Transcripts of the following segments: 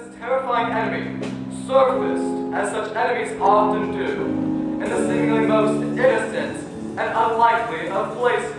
this terrifying enemy surfaced, as such enemies often do, in the seemingly most innocent and unlikely of places.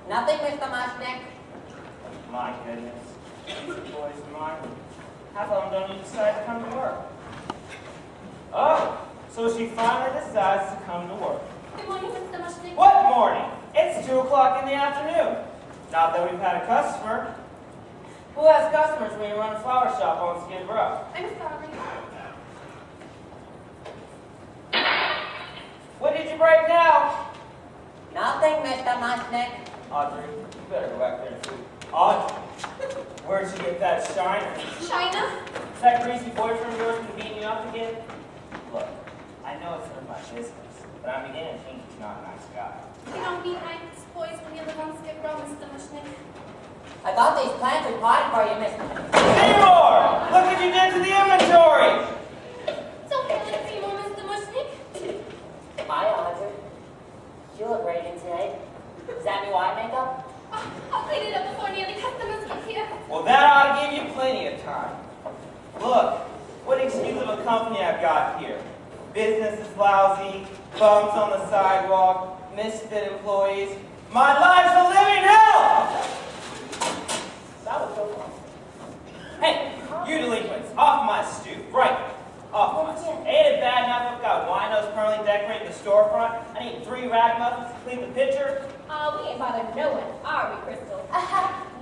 Nothing, Mr. Mushnick. My goodness. These boys of mine. How long don't you decide to come to work? Oh, so she finally decides to come to work. Good morning, Mr. Mushnick. What morning? It's 2 o'clock in the afternoon. Not that we've had a customer. Who has customers when you run a flower shop on Skid Row? I'm sorry. What did you break now? Nothing, Mr. Mushnick. Audrey, you better go back there and see. Audrey, where'd you get that shiner? China? Is that greasy boyfriend of yours been beating you up again? Look, I know it's none of my business, but I'm beginning to think he's not a nice guy. You don't be nice boys when you live on Skid Row, Mr. Mushnick. I thought these plants were potted for you, Mr. Seymour! Look what you did to the inventory! Don't feel like Seymour, Mr. Mushnick. Hi, Audrey. You look radiant today. Is that new eye makeup? Oh, I'll clean it up before any of the customers get here. Well, that ought to give you plenty of time. Look, what excuse of a company I've got here. Business is lousy, bumps on the sidewalk, misfit employees. My life's a living hell! That was so fun. Hey, you delinquents, off my stoop, right? Off my stoop. Ain't it bad enough I've got winos permanently decorating the storefront? I need 3 rag muffins to clean the pitcher. We ain't bothering no one, are we, Crystal?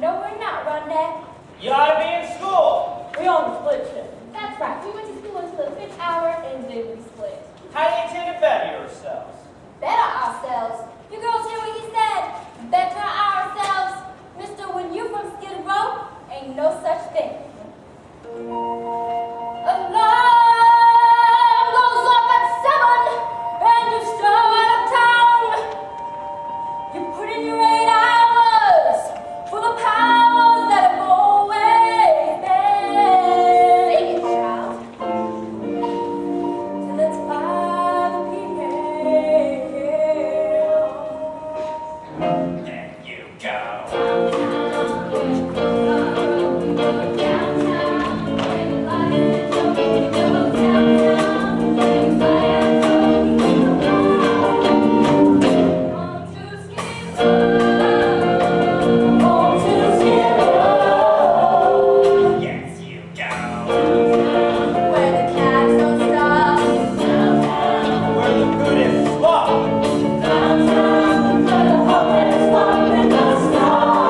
No, we're not, Rondette. You ought to be in school. We on the split shift. That's right. We went to school until the 5th hour and then we split. How do you intend to better yourselves? Better ourselves. You girls hear what he said? Better ourselves. Mister, when you from Skid Row, ain't no such thing. Alarm goes off at 7 and you start out of town. You put in your 8 hours for the powers that have always been. Sing it, child. Till it's 5 p.m. There you go. Yes, you go. Where the cats don't stop. Where the good is slop. Downtown, where the hope is up in the sky.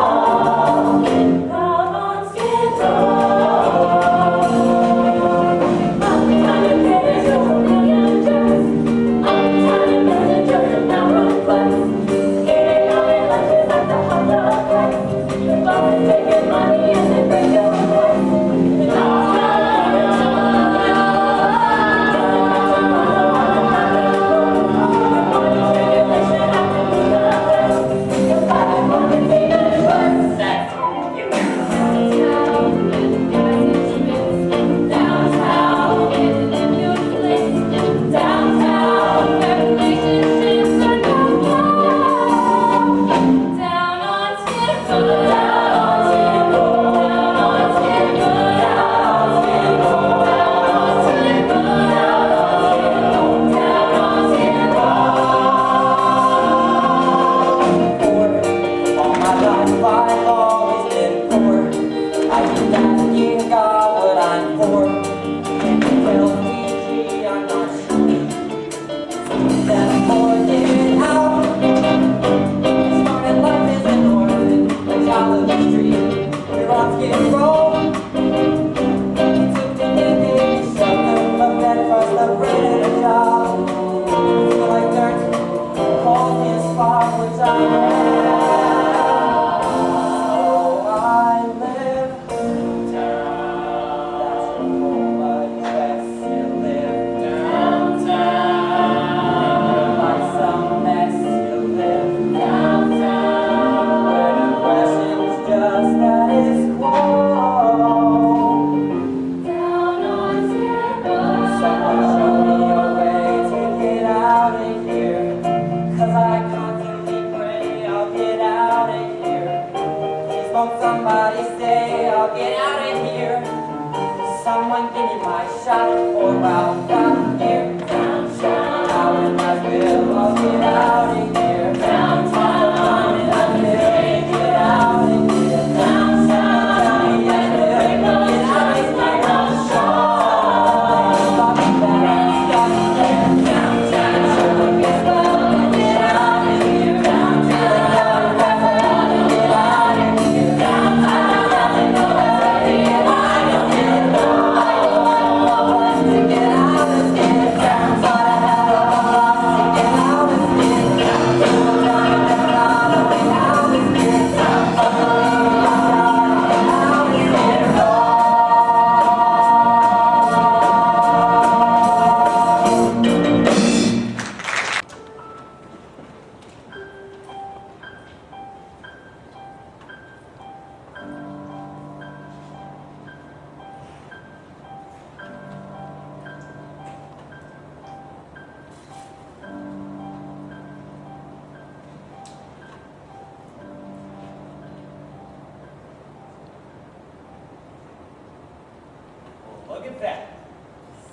Look at that.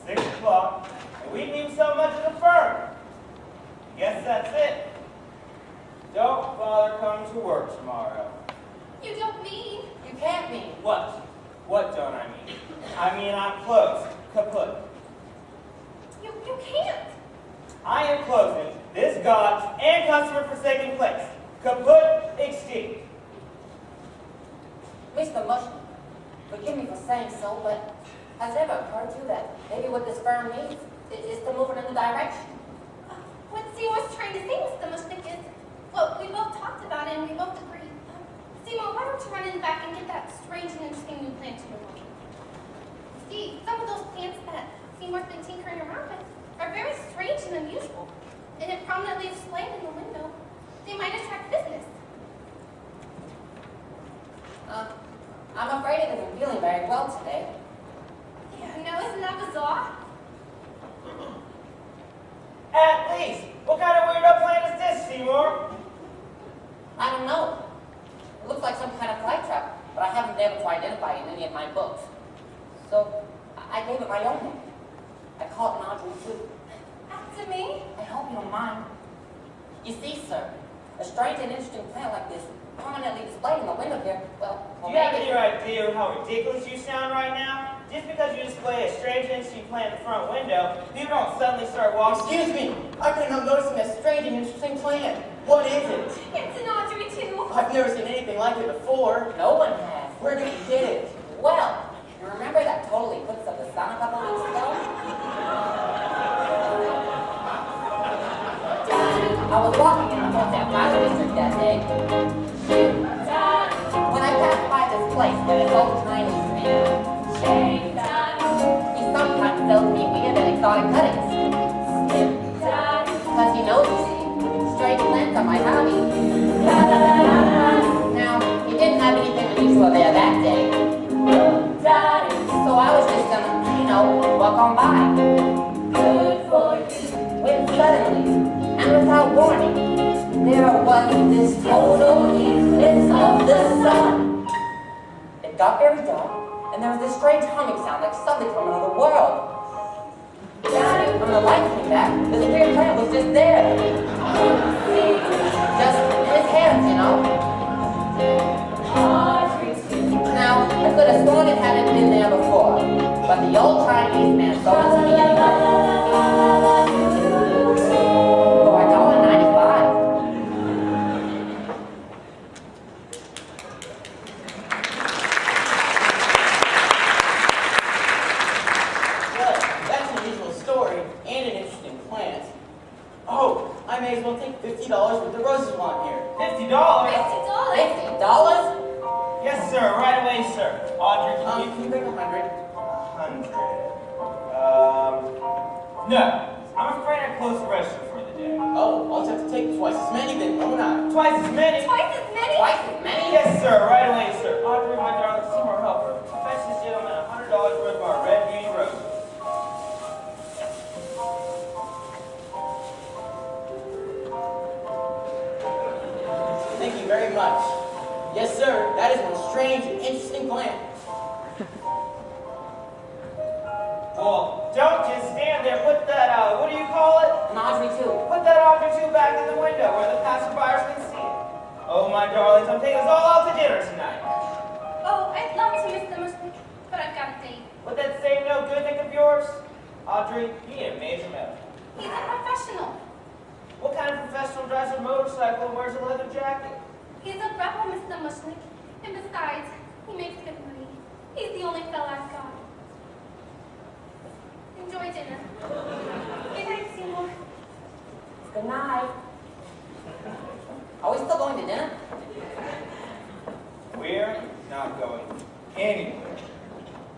6 o'clock, and we didn't even sell much of the firm. Guess that's it. Don't bother coming to work tomorrow. You don't mean? You can't mean. What? What don't I mean? I mean I'm closed. Kaput. You can't. I am closing this God and customer-forsaken place. Kaput extinct. Mr. Mushroom, forgive me for saying so, but has it ever occurred to you that maybe what this firm needs is to move in a new direction? What Seymour's trying to say, Mr. Mushnick, is, well, we both talked about it and we both agreed. Seymour, why don't you run in the back and get that strange and interesting new plant you're looking for? See, some of those plants that Seymour's been tinkering around with are very strange and unusual. And if prominently displayed in the window, they might attract business. I'm afraid it isn't feeling very well today. Yeah, no, isn't that bizarre? At least, what kind of weirdo plant is this, Seymour? I don't know. It looks like some kind of fly trap, but I haven't been able to identify it in any of my books. So I gave it my own name. I call it nodule too. To me? I hope you don't mind. You see, sir, a strange and interesting plant like this, prominently displayed in the window here, well Do you have maybe... any idea of how ridiculous you sound right now? Just because you display a strange and interesting plant in the front window, people don't suddenly start walking. Excuse me, I couldn't help noticing that strange and interesting plant. What is it? It's an Audrey, too. I've never seen anything like it before. No one has. Where did you get it? Well, you remember that total eclipse of the sun a couple weeks ago? I was walking in the Hotel Fire District that day. When I passed by this place with this old Chinese man, he sometimes sells me weird and exotic cuttings. Because he knows, you see, strange plants are my hobby. Now, he didn't have anything unusual there that day. So I was just gonna, walk on by. Good for you. When suddenly, and without warning, there was this total got very dark, and there was this strange humming sound like something from another world. Then, when the light came back, the spirit plant was just there. See, just in his hands, you know. Now, I could have sworn it hadn't been there before, but the old Chinese man sold it to me anyway. For $1.95. Well, that's an unusual story and an interesting plant. Oh, I may as well take $50 with the roses want here. $50? $50? Yes, sir. Right away, sir. Audrey, Can you bring 100? 100. No. I'm afraid I closed the register for the day. Oh, I'll just have to take twice as many then, won't I? Twice as many? Twice as many? Twice as many? Yes, sir. Right away, sir. Audrey, my darling, Seymour Helper. Fetch this gentleman $100 worth of our red beauty roses. Thank you very much. Yes, sir, that is one strange and interesting plant. Well, don't just stand there. Put that, what do you call it? An Audrey too. Put that Audrey tube back in the window where the passerbyers can see it. Oh, my darlings, I'm taking us all out to dinner tonight. Oh, I'd love to, Mr. Mushnick, but I've got a date. Would that same no good Nick of yours? Audrey, you need a major medal. He's a professional. What kind of professional drives a motorcycle and wears a leather jacket? He's a rebel, Mr. Mushnick. And besides, he makes good money. He's the only fella I've got. Enjoy dinner. Good night, Seymour. Good night. Are we still going to dinner? We're not going anywhere.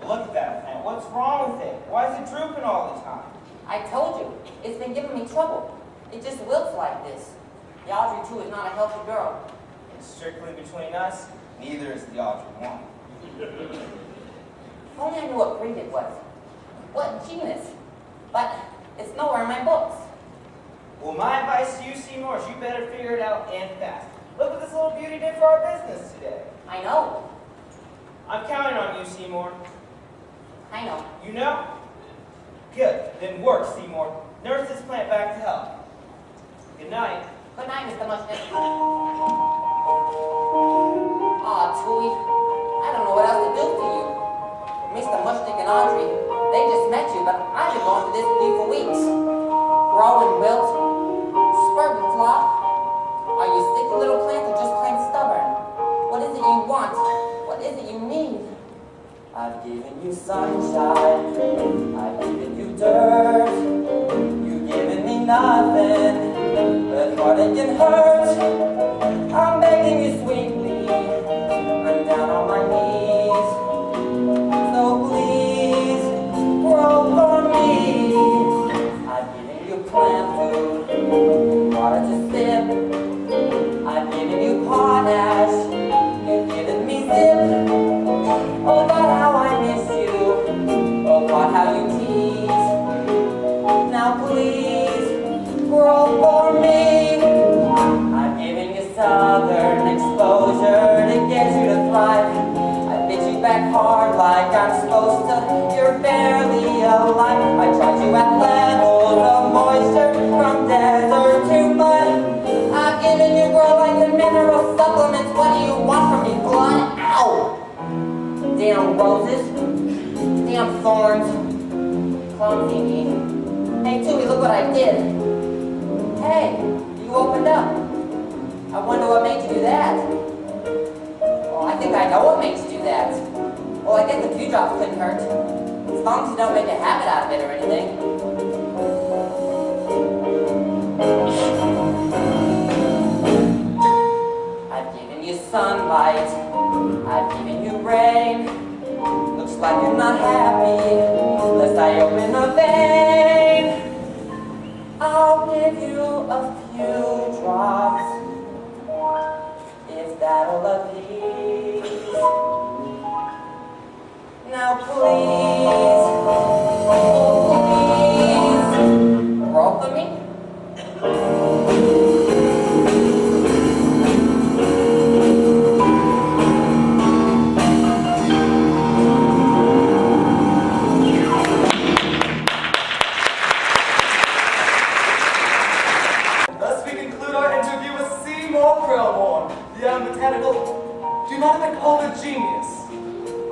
Look at that plant. What's wrong with it? Why is it drooping all the time? I told you, it's been giving me trouble. It just wilts like this. The Audrey too is not a healthy girl. And strictly between us, neither is the Audrey one. If only I knew what breed it was. What genus. But it's nowhere in my books. Well, my advice to you, Seymour, is you better figure it out and fast. Look what this little beauty did for our business today. I know. I'm counting on you, Seymour. I know. You know? Good. Then work, Seymour. Nurse this plant back to health. Good night. Good night, Mr. Mushnick. Aw, Tui, I don't know what else to do for you. Mr. Mushnick and Audrey, they just met you, but I've been going to this bee for weeks. Grow and wilt, spurt and flop. Are you sticky little plants or just plain stubborn? What is it you want? What is it you need? I've given you sunshine, I've given you dirt. You've given me nothing but heartache and hurt. I'm begging you sweetly, I'm down on my knees. So please, grow for me. I've given you plant food, water to sip. I've given you potash, you've given me zip. Oh God, how I miss you. Oh God, how you tease. Now please, grow for me. I've given you southern exposure to get you to thrive. I bit you back hard like I'm supposed to. You're barely alive. I tried you at levels of moisture from desert to mud. I've given you grow like the mineral supplements. What do you want from me, blood? Ow! Damn roses, damn thorns, clumsy me. Hey, Tui, look what I did. Hey, you opened up. I wonder what made you do that. Well, I think I know what makes you do that. Well, I guess a few drops couldn't hurt. As long as you don't make a habit out of it or anything. I've given you sunlight. I've given you rain. Looks like you're not happy unless I open a vein. I'll give you a few drops if that'll appease. Now please, oh please, roll for me. they call a genius?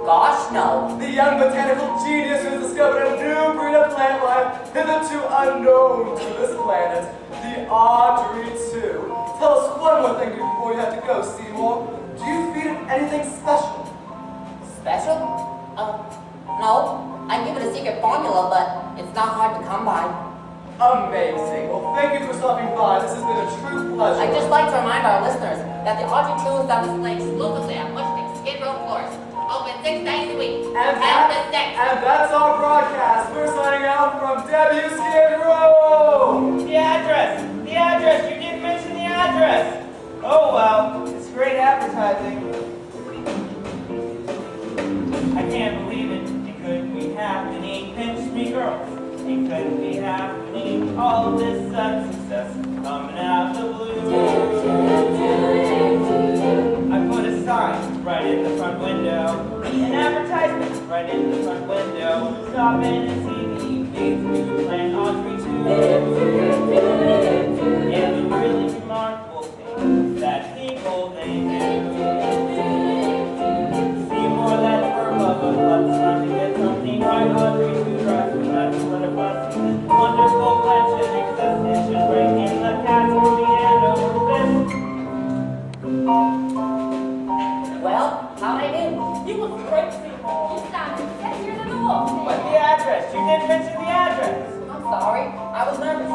Gosh, no. The young botanical genius who has discovered a new breed of plant life hitherto unknown to this planet, the Audrey 2. Tell us one more thing before you have to go, Seymour. Do you feed it anything special? Special? No. I give it a secret formula, but it's not hard to come by. Amazing. Well, thank you for stopping by. This has been a true pleasure. I'd just like to remind our listeners that the Audrey 2 is on display exclusively at Mushnick's Skid Row floors. Open 6 days a week. And that's our broadcast. We're signing out from W Skid Row. The address! The address! You didn't mention the address! Oh well, it's great advertising. I can't believe it. It couldn't be happening. Pinch me, girls. It couldn't be happening. All of this sudden success coming out the blue. I put a sign right in the front window. An advertisement right in the front window. Stop in and see the evening's new plant Audrey 2. And the really remarkable thing that people they do. Seymour, that's for love of love. Time to get something right. Audrey 2 drives me nuts. What a fuss. Wonderful plant should exist. It should bring in the cats for me and over this. Well, how'd I do? You look great, Seymour. You sounded sexier than the wolf. But the address, you didn't mention the address. I'm sorry. I was nervous.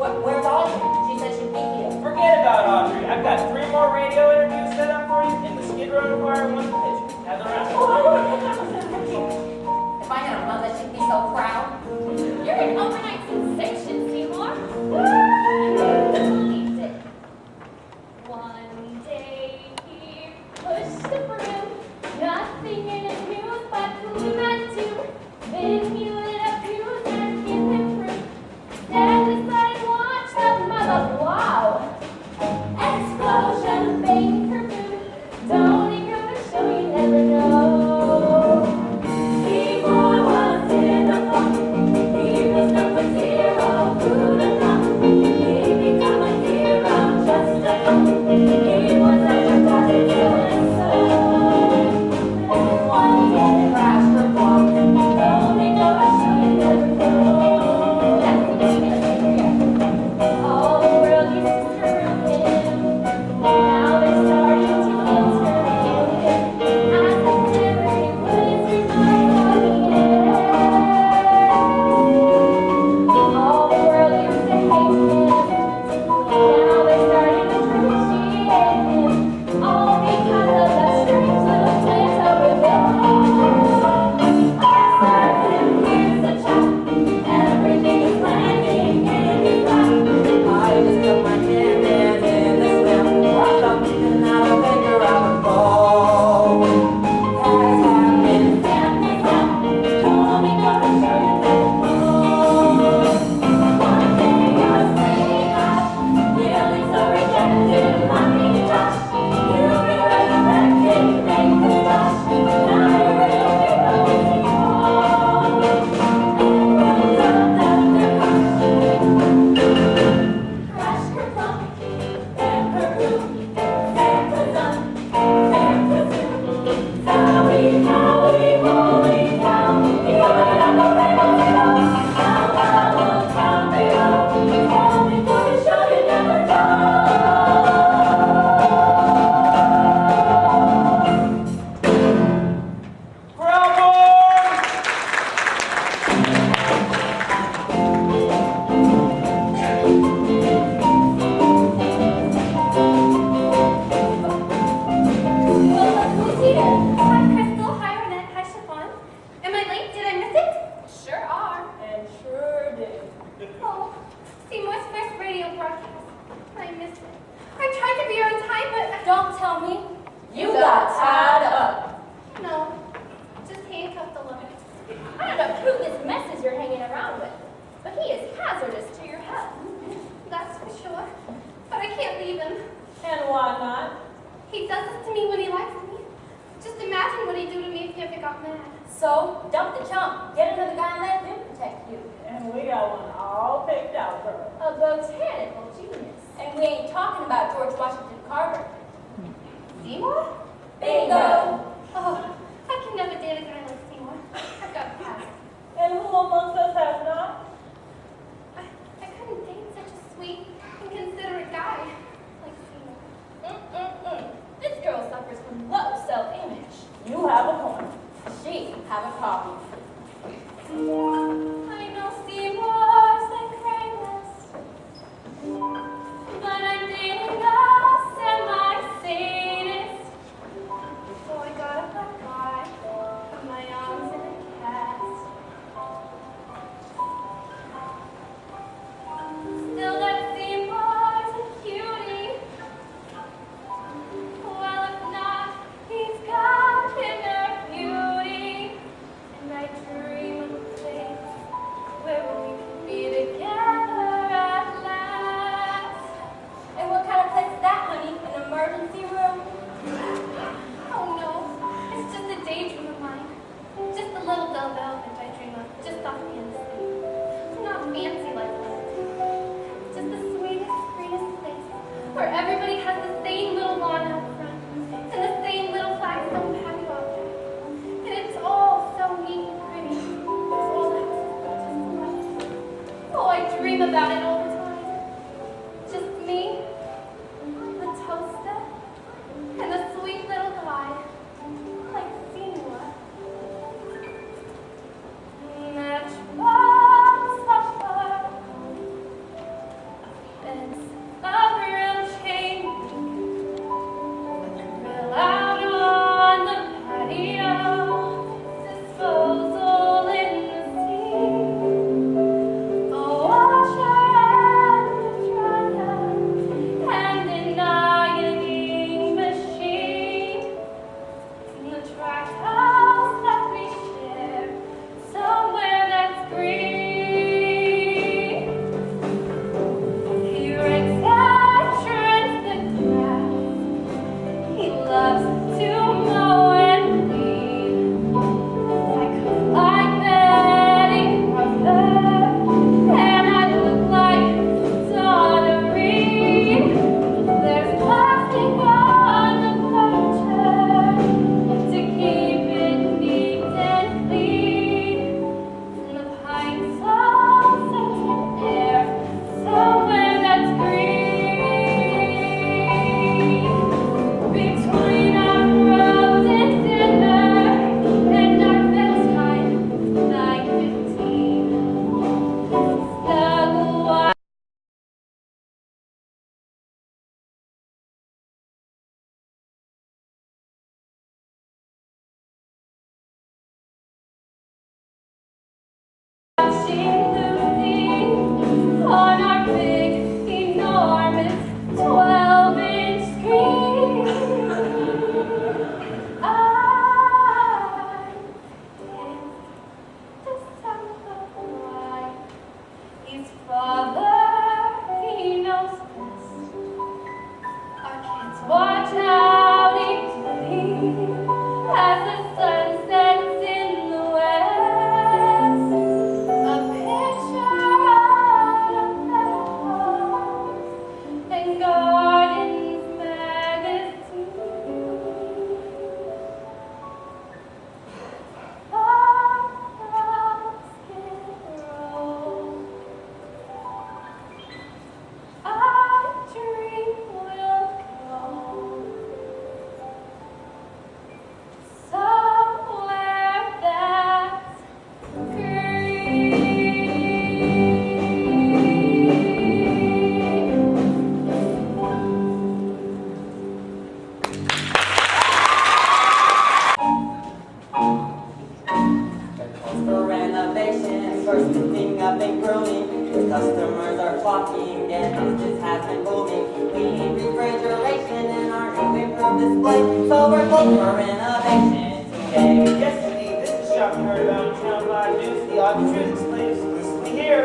Where's Audrey? She said she'd be here. Forget about Audrey. I've got 3 more radio interviews set up for you in the Skid Row Inquirer 1 division. Gather around. If I had a mother, she'd be so proud. You're an overnight sensation, Seymour. I believed it. One day he pushed the broom, nothing in his muse but who he meant to. Then he lit up fuse and kissed him through. Stand aside and watch the mother. Wow! Explosion, bang, kerboom. Don't ignore the show, you never know. Seymour was in the funk. He was number 0. Who'd have known? He'd become a hero, just a punk. He was advertising doing so. Then one day, crash the walk. Don't ignore the show, you never know. That's the beginning. All the world used to screw him. Now they're starting to interview him. As a celebrity, put his remarks on the air. All the world used to hate him. Now they're starting to appreciate him. All because of the strange little plant over there. I serve him, here's the chop. Everything is landing in his lap. I just put my hand in the stem, washed up, and now I figure out the fall. Has happened. Snap, snap, don't be gonna show you that more. One day I was playing out, feeling so rejected, wanting to Josh. You'll be resurrected, make the splash. Now you're real heroes to call. And we'll love them to crash her plump, and her room, and her sun, and her zoom. Howie, holy cow, you are not the rebel. How come below? Tell me for the show you never know. Crowd boys! Well, look who's here. Hi, Crystal. Hi, Renette. Hi, Chiffon. Am I late? Did I miss it? Sure are. And sure did. Oh, Seymour's first radio broadcast. I missed it. I tried to be on time, but Don't tell me you got tied up. no. Just handcuffed a little. I don't know who this mess is you're hanging around with, but he is hazardous to your health. That's for sure. But I can't leave him. And why not? He does this to me when he likes me. Just imagine what he'd do to me if he ever got mad. So, dump the chump, get another guy and let him protect you. And we got one all picked out, girl. A botanical genius. And we ain't talking about George Washington Carver. Seymour? Bingo. Oh, I can never date a guy like Seymour. I've got past. And who amongst us has not? I couldn't date such a sweet and considerate guy like Seymour. This girl suffers from low self-image. You have a point. She have a copy. I know Seymour's the greatest, but I'm dating a semi-sadist. So I got a black eye, put my arms in a cast. Still that Seymour's a cutie. Well, if not, he's got inner beauty. And I dream of a place where we can be together at last. And what kind of place is that, honey? An emergency room? Oh no, it's just a daydream of mine. Just a little dull velvet I dream of, just off the end of sleep. Not fancy like that. Just the sweetest, greenest place where everybody has the same little lawn out front and the same little flagstone patio out there. And it's all so neat and pretty. This old house is just delightful. Oh, I dream about it all the time. Just me, the toaster, and the sweet little guy, like Seymour. Matchbox supper, a fence, a real chain, grill out on the patio, disposal in the sea, a washer and a dryer, and an ironing machine. In the tract house that we share, somewhere that's green. He rakes and trims the grass. He loves to mow and weed. I cook like Betty Crocker, and I look like Donna Reed. There's plastic on the furniture to keep it neat and clean. And the pines of scented air, somewhere that's green. Between our frozen dinner and our bedtime, 9:15. Snuggle while watching Lucy on our big, enormous 12-inch screen. I is December why his father, he knows best. Our kids watch out eagerly as the sun sets in the west. A picture of a meadow and gardens magazine. Far from Skid Row, I dream we'll go somewhere that's green. For renovation, first thing I've been grooming. Customers are flocking and business has been booming. We need refrigeration in our new improved display, so we're looking for renovation today. Yes, indeed. This is the shop you heard about in Town Live News. The auction explained exclusively here.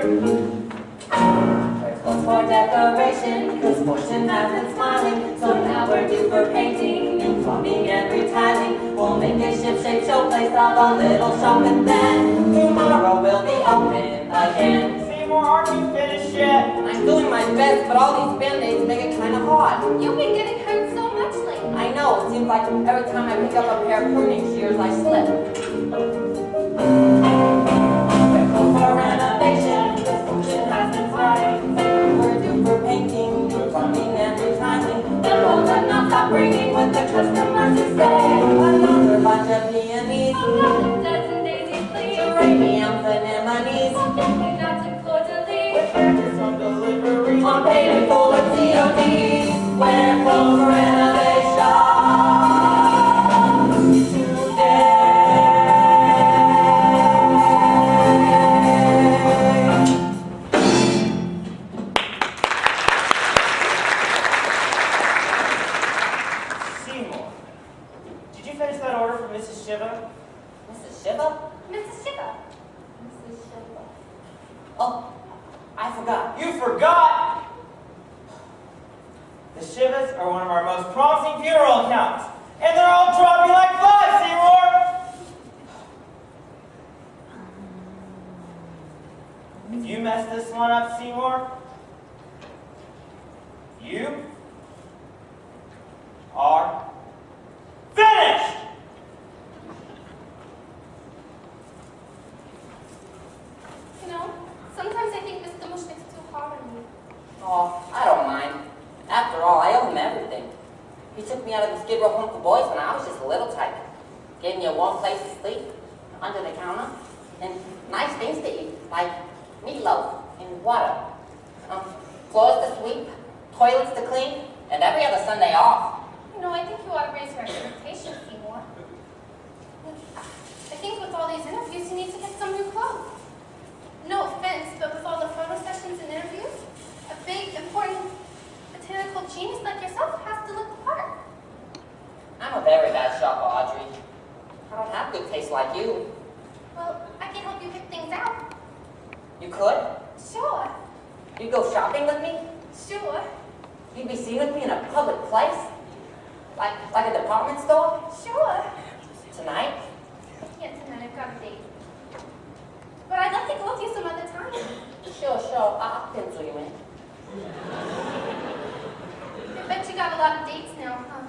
For decoration, cause fortune has been smiling, so now we're due for painting, new plumbing and retiling. We'll make a ship-shape showplace of a little shop, and then tomorrow we'll be open again. Seymour, aren't you finished yet? I'm doing my best, but all these band-aids make it kind of hot. You've been getting hurt so much lately. I know, know, it seems like every time I pick up a pair of pruning shears, I slip. We're home for renovation, construction has been starting. We're due for painting, plumbing, and retiling. The roads are not stop ringing with the customers who say another bunch of peonies, A dozen daisies, please. geraniums, and anemones. Something not to fleur-de-lis. Purchase on delivery. On paid full of CODs, we're home for renovation today. Seymour, did you finish that order for Mrs. Shiva? Mrs. Shiva? Mrs. Shiva. Mrs. Shiva. Oh, I forgot. You forgot! The Shivas are one of our most promising funeral accounts, and they're all dropping like flies, Seymour! If you mess this one up, Seymour, you are finished! You know, sometimes I think Mr. Mushnik's too hard on me. Oh, I don't mind. After all, I owe him everything. He took me out of the Skid Row home for boys when I was just a little tyke. Gave me a warm place to sleep, under the counter, and nice things to eat, like meatloaf and water. Floors to sweep, toilets to clean, and every other Sunday off. You know, I think you ought to raise your expectations, Seymour. I think with all these interviews, you need to get some new clothes. No offense, but with all the photo sessions and interviews, a big, important, botanical genius like yourself has to look the part. I'm a very bad shopper, Audrey. I don't have good taste like you. Well, I can help you pick things out. You could? Sure, You'd go shopping with me? sure, You'd be seen with me in a public place? Like a department store? sure. Tonight? Yeah, tonight I've got a date. But I'd like to go with you some other time. Sure. I'll pencil you in. I bet you got a lot of dates now, huh?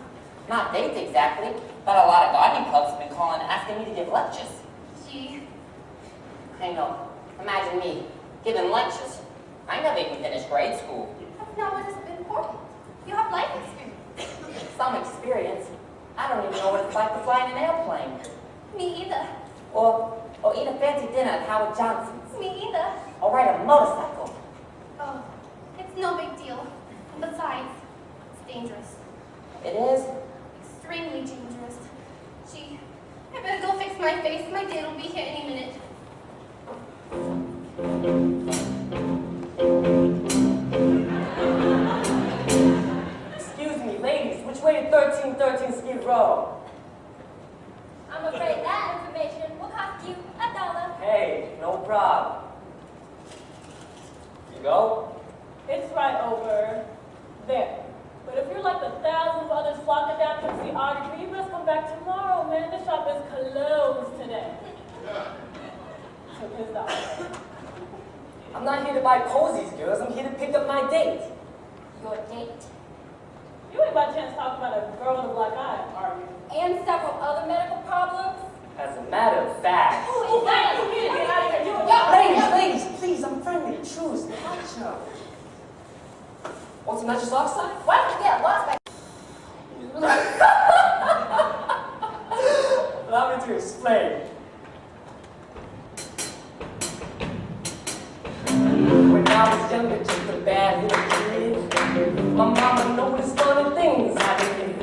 Not dates exactly, but a lot of gardening clubs have been calling asking me to give lectures. Gee, I know. Imagine me giving lectures. I never even finished grade school. that's not what has been important. You have life experience. Some experience. I don't even know what it's like to fly in an airplane. Me either. Or eat a fancy dinner at Howard Johnson's. Me either. Or ride a motorcycle. Oh, it's no big deal. And besides, it's dangerous. It is? Extremely dangerous. Gee, I better go fix my face. My date will be here any minute. Excuse me, ladies, which way to 1313 Skid Row? I'm afraid that information will cost you $1. Hey, no problem. You go? It's right over there. But if you're like the thousands of others flocking down to see Audrey, you must come back tomorrow, man. The shop is closed today. So pissed off. I'm not here to buy posies, girls. I'm here to pick up my date. Your date. You ain't by chance talking about a girl with a black eye, are you? And several other medical problems. As a matter of fact. Oh, get out of here. Ladies, please, I'm friendly. Choose nacho. Want some nitrous oxide? What? Yeah, what's Allow me to explain. When I was younger, just a bad little kid, my mama noticed funny things I did.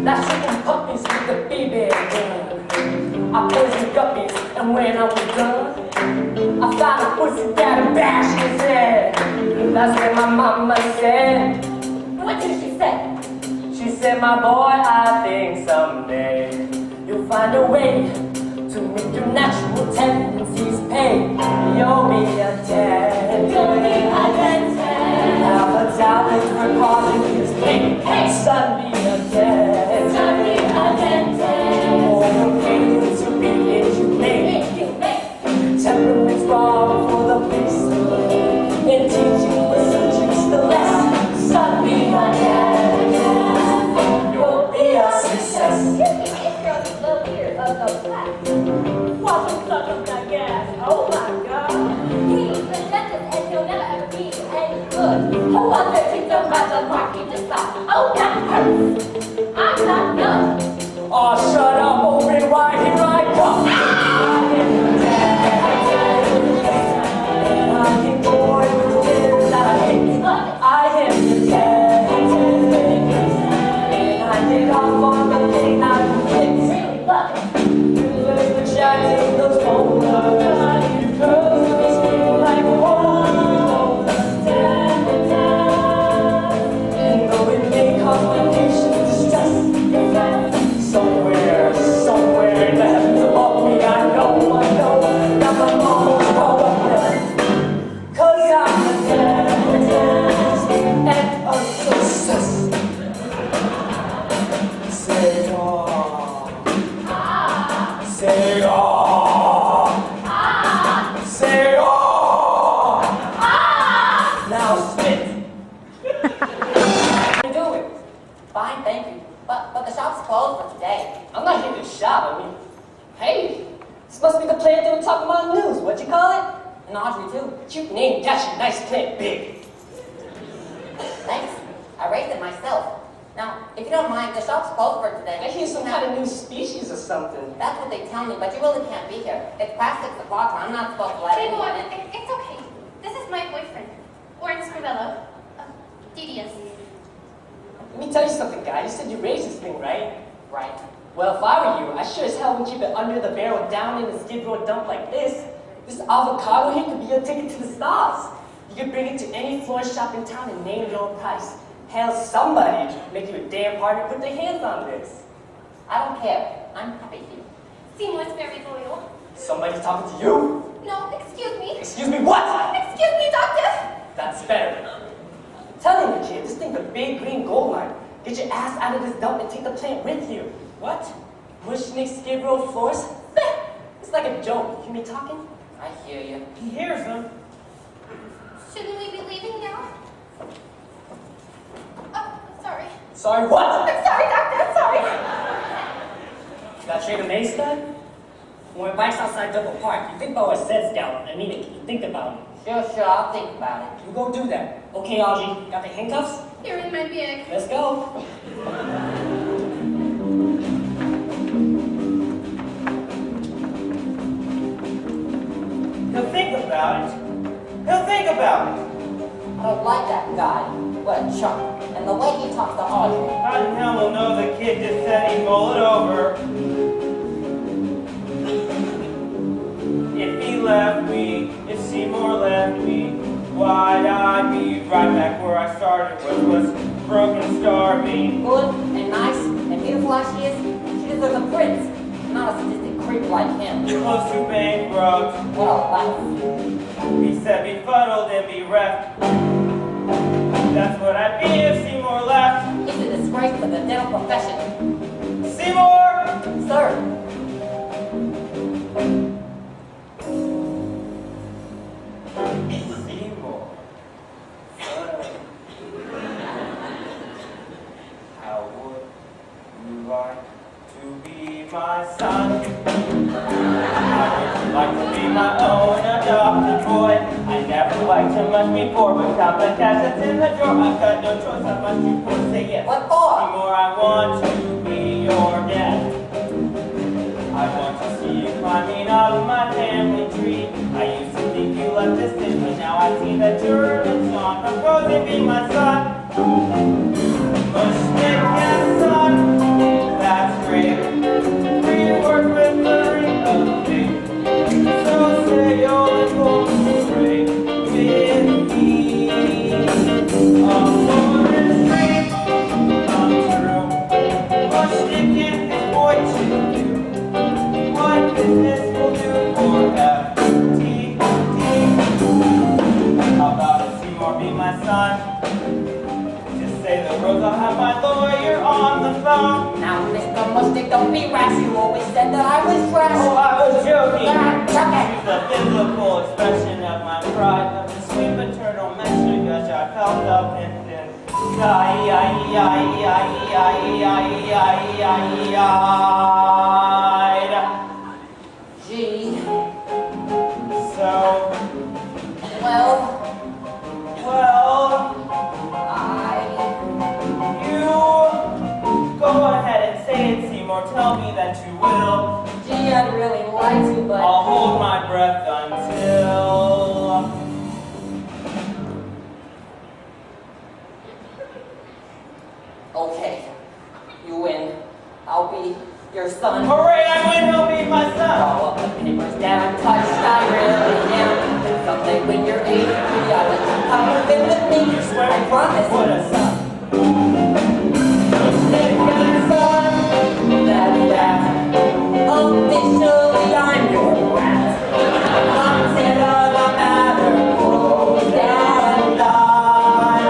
That shooting puppies with the baby gun. I poisoned guppies, and when I was done, I found a pussy cat and bashed his head. That's when my mama said, What did she say? she said, my boy, I think someday you'll find a way to make your natural tendencies pay. You'll be a dad. You'll be a dentist. Have a talent for causing his pain. Son, be a dad. Son, be a dentist. More pain to be inhumane. Temperament's wrong for the priesthood. In teaching the subjects the lesson. Son, be a dad. You'll be a the past. Watch him suck up that gas. Oh my God. He's the dentist and he'll never ever be any good. Who was there to the matter market to stop? Oh, that hurts. I'm not young. Oh, shut up, open wide, here I come. I am the and I can go with the things that I hate. I am the and I did all of the things I fix. Really love it. You live the jacket in those boulders. You girls scream like oh, and though it may cause my patience distress, somewhere in the heavens above me, I know that my mom was brought up there. 'Cause I'm a dentist and a success. Say oh, say oh, say oh. Now spit. How you doing? Fine, thank you. But the shop's closed for today. I'm not here to shop, I mean, hey, this must be the plant they were talking about in the news. What'd you call it? And Audrey too. Cute name, got you, nice plant, big. Thanks. I raised it myself. Now, if you don't mind, the shop's closed for today. I hear some kind of new species or something. That's what they tell me, but you really can't be here. It's past 6 o'clock and I'm not supposed to let Seymour, anyone in. it's okay. This is my boyfriend, Orange Scrivello. DDS. Let me tell you something, guy. You said you raised this thing, right? Right. Well, if I were you, I sure as hell would keep it under the barrel down in the skid row dump like this. This avocado here could be your ticket to the stars. You could bring it to any florist shop in town and name your price. Hell, somebody make you a damn party put their hands on this. I don't care. I'm happy here. Seymour's very loyal. Somebody's talking to you? No, excuse me. Excuse me, what? Excuse me, doctor. That's better. I'm telling you, kid, this thing's a big green gold mine. Get your ass out of this dump and take the plant with you. What? Bushnick Skid Row florist? It's like a joke. You hear me talking? I hear you. He hears them. Shouldn't we be leaving now? Oh, sorry. Sorry, what? I'm sorry, doctor. I'm sorry. Got trade a mace gun? When bikes outside double park, you think about what it says down. I mean it. You think about it. Sure, I'll think about it. You go do that. Okay, Audrey, got the handcuffs? You're in my bag. Let's go. He'll think about it. He'll think about it. I don't like that guy. What a chump. And the way he talks to Audrey. How the hell will know the kid just said he'd mull it over? If he left me, if Seymour left me, why'd I be right back where I started, which was broken, starving? Good and nice and beautiful as she is, she deserves a prince, not a sadistic creep like him. Close to bankrupt. Well, that's... He said befuddled and bereft. That's what I'd be if Seymour left. He's a disgrace to the dental profession. Seymour! Sir. Seymour. How would you like to be my son? How would you like to be my own adopted boy? I never liked him much before, but count the cash that's in the drawer. I've got no choice, I must you for say yes. What for? Seymour, I want to be your dad. I want to see you climbing up my family tree. I used to think you left this in, but now I see that you're the John. Propose and be my son. Mushnick and son, that's great. Three words with the ring of fate. So say you'll cooperate with me. For this dream come true. Mushnick and his boy should do what business will do for FTT. How about it, Seymour, be my son? Just say the words, I'll have my lawyer on the phone. Now, Mr. Mustick, don't be rash. You always said that I was trash. Oh, I was joking. Chuck it. She's the physical expression of my pride, of the sweet maternal measure, gush I felt up and then died. that you will. Gee, I'd really like to, but... I'll hold my breath until... Okay, you win. I'll be your son. Hooray, I win, he'll be my son. All of the papers down, touched, I really am. Someday when you're 83, I'll let you come move in with me. You swear? I promise. What a son. Officially, I'm your brat. Consider the matter closed and done.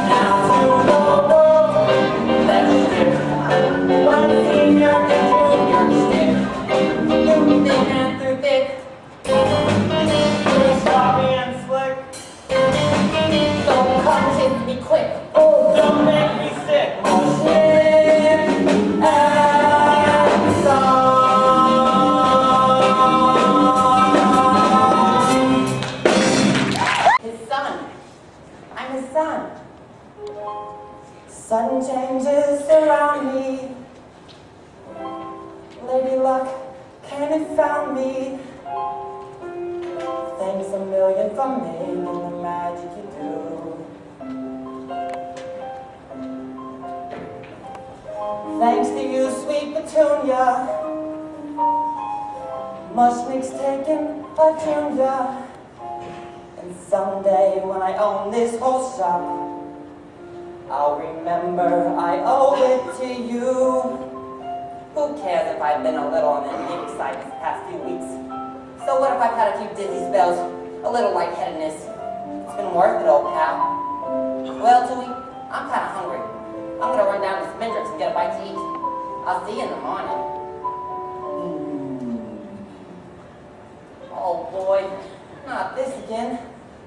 Now to the world, let's shift. One senior and junior stick. Through thin and through thick. You're sloppy and slick. Don't come hit me quick. Oh, don't make me sick. Sudden changes surround me. Lady Luck came and found me. Thanks a million for making the magic you do. Thanks to you, sweet Petunia. Mushnick's taking a junior. And someday when I own this whole shop, I'll remember I owe it to you. Who cares if I've been a little on the anemic side these past few weeks? So what if I've had a few dizzy spells, a little lightheadedness? It's been worth it, old pal. Well, Tui, I'm kind of hungry. I'm gonna run down to Smindrick's and get a bite to eat. I'll see you in the morning. Oh boy, not this again.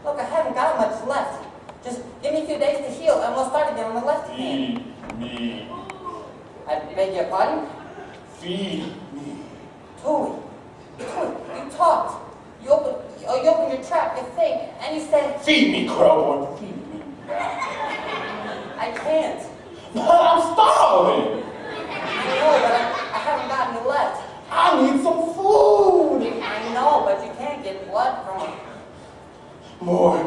Look, I haven't got much left. Just give me a few days to heal, and we'll start again on the left hand. Feed me. I beg your pardon? Feed me. Tui, you talked. You opened your trap, you think, and you said... Feed me, Crowboy. Feed me. I can't. But I'm starving. I know, but I haven't got any left. I need some food. I know, but you can't get blood from them. More.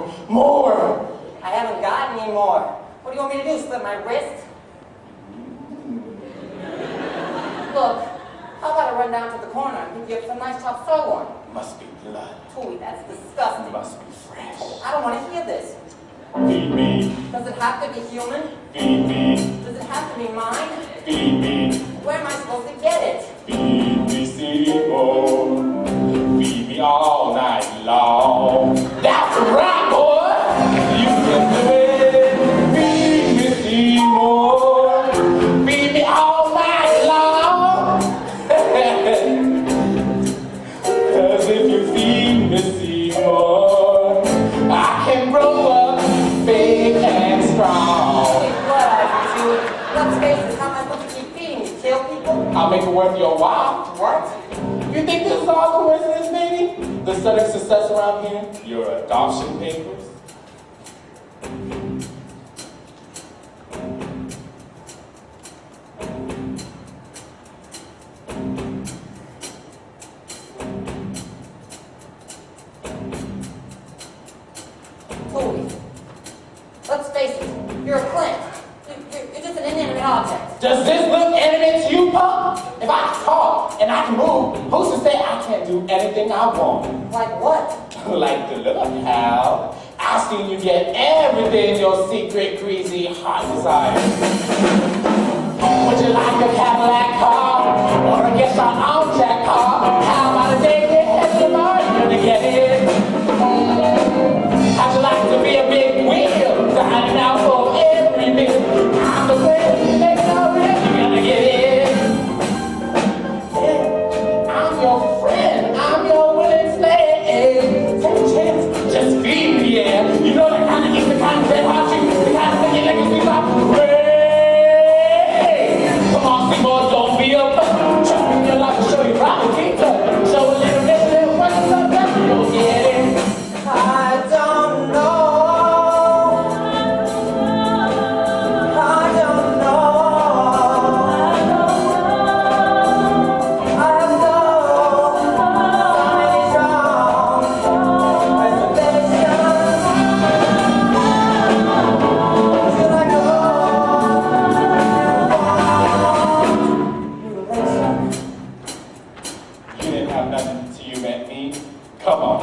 I haven't got any more. What do you want me to do, slit my wrist? Look, how about I run down to the corner and pick you up some nice chopped sirloin? Must be blood. Tui, that's disgusting. Must be fresh. I don't want to hear this. Feed me. Does it have to be human? Feed me. Does it have to be mine? Feed me. Where am I supposed to get it? Feed me, Seymour. Feed me all night long. That's right, boy. You can do it. Feed me, Seymour. Feed me all night long. Cause if you feed me, Seymour, I can grow up big and strong. Wait, what I do? Let's face it, how am I supposed to keep feeding you? Kill people? I'll make it worth your while. What? You think this is all coincidence, baby? The sudden success around here? Your adoption papers? Tui, let's face it, you're a plant. You're just an inanimate object. Does this look animate to you, Pop? If I can talk and I can move, who's to say I can't do anything I want? Like what? Like the little pal. I've seen you get everything your secret, greasy heart desires. Would you like a Cadillac car? Or a guess your own jack car? How about a day ahead of gonna get it? How'd you like to be a big wheel? Signing out for every meal. I'm the way you make it already gonna get it. Yeah, I'm your friend. I'm your willing slave. Take a chance. Just feed me, yeah. You know the kind of eat, the kind of dead hot you, the kind of thing you like to see my come on, Seymour, don't be a butt. Trust me, your life will show you how to keep up. Show a little bit, little what's up, you'll get it. I don't know. I don't know.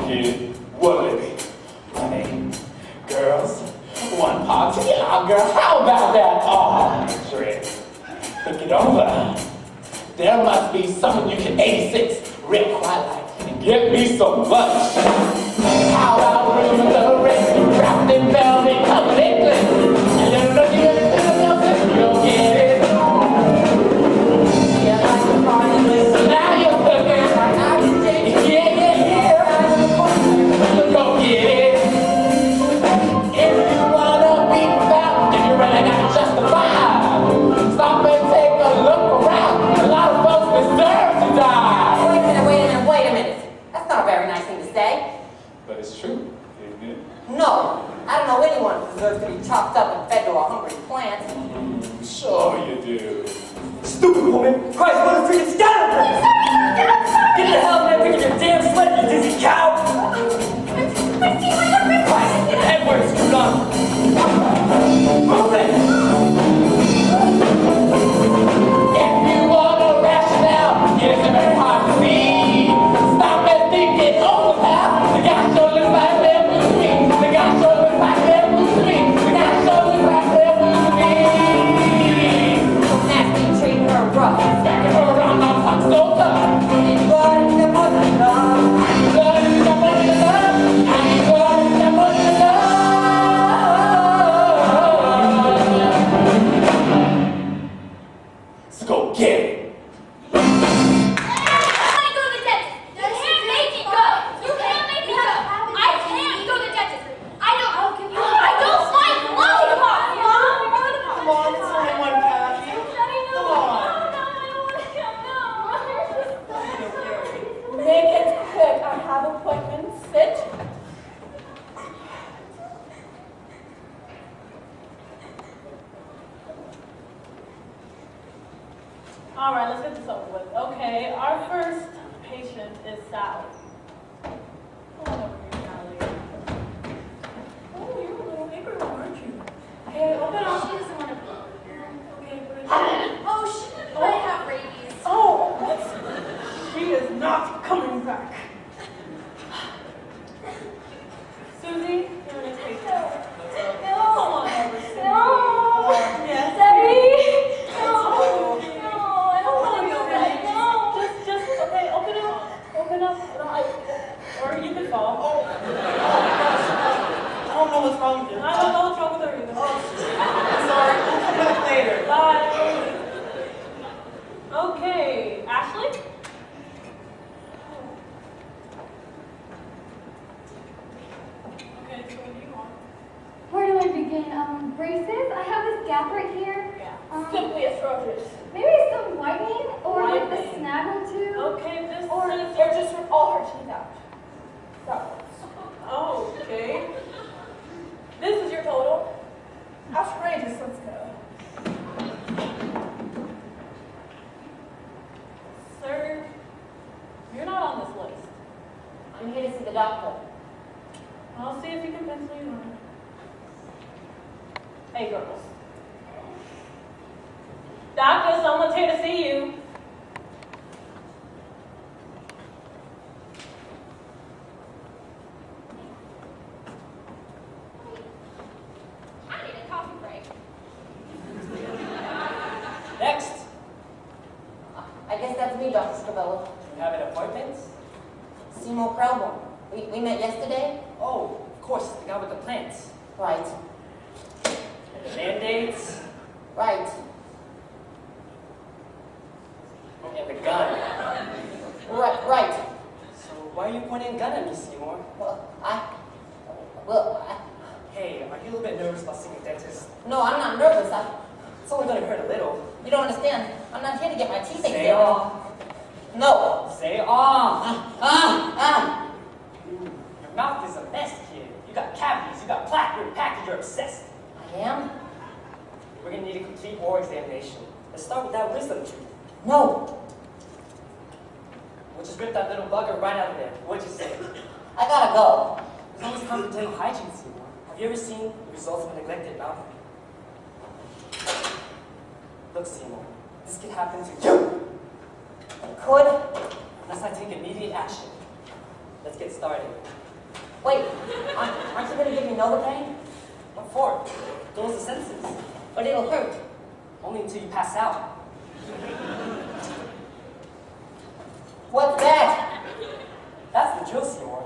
kid. What living? Hey, girls, one party. Yeah, girl, how about that? Oh, Dre. Think it over. There must be someone you can 86 real quiet like and give me some lunch. How about room in the ring, wrapped in velvet, covered in glitter? And then look at anything else if you don't get it. Yeah, like the party list. So now you're cooking. Yeah. Go get it. If you wanna be found, if you really gotta justify, stop and take a look around. A lot of folks deserve to die. Wait a minute. That's not a very nice thing to say. But it's true, isn't it? No, I don't know anyone who deserves to be chopped up and fed to a hungry plant. Sure you do. Stupid woman! Christ, what a freaking scatterbrain! Get the hell man, pick up your damn sled, you dizzy cow! Christ, the headway screwed on! Move it! If you want a rationale, it isn't very hard to see. Stop and think it over, pal. The guy sure looks like they're blue to me. The guy sure looks like they're blue to me. The guy sure looks like they're blue to me. Nasty, treat her rough. Back her around, I'll talk so tough. And God in the mother love. God is the money to love. And God is the money to love. So go get it. Come on, it's only one Kathy. Come on. Make it quick. I have appointments. Sit. All right, let's get this over with. Okay, our first patient is Sally. Come on over here, Sally. Oh, you're a little bigger, aren't you? Hey, open up. She doesn't want to be. Okay, good. Oh, I have rabies. Oh, what's... She is not coming back. Susie, you're next patient. Come on over, Susie. Yes. I don't want to be okay. No, just okay. Open up. Or you could fall. Oh, I don't know what's wrong with you. I don't know what's wrong with her either. I'm sorry. We'll come back later. Bye. Okay, Ashley? Okay, so what do you want? Where do I begin? Braces? I have this gap right here. Yeah. Simply atrocious. Maybe some whitening or like the Whitening. snaggle too. Okay, just Or just rip all her teeth out. Oh, okay. This is your total. Outrageous, let's go. Sir, you're not on this list. I'm here to see the doctor. I'll see if you can pencil you in. Hey, girls. Doctor, someone's here to see you. I need a coffee break. Next, I guess that's me, Dr. Scrivello. you have an appointment? Seymour Krelborn. We met yesterday? Oh, of course, the guy with the plants. Right. And the Band-Aids. Right. And the gun. Right. So why are you pointing a gun at me, Seymour? Hey, are you a little bit nervous about seeing a dentist? No, I'm not nervous. It's only gonna hurt a little. You don't understand. I'm not here to get my teeth Say examined. ah. No. Say ah. Your mouth is a mess, kid. You got cavities, you got plaque, you're packed, you're obsessed. I am? We're gonna need a complete oral examination. Let's start with that wisdom tooth. No. We'll just rip that little bugger right out of there. What'd you say? I gotta go. There's always time for dental hygiene, Seymour. Have you ever seen the results of a neglected mouth? Look, Seymour, this could happen to you. Could? Unless I take immediate action. let's get started. Wait, aren't you going to give me Novocaine? What for? Dulls the senses. But it'll hurt. Only until you pass out. What's that? That's the Juhl, Seymour.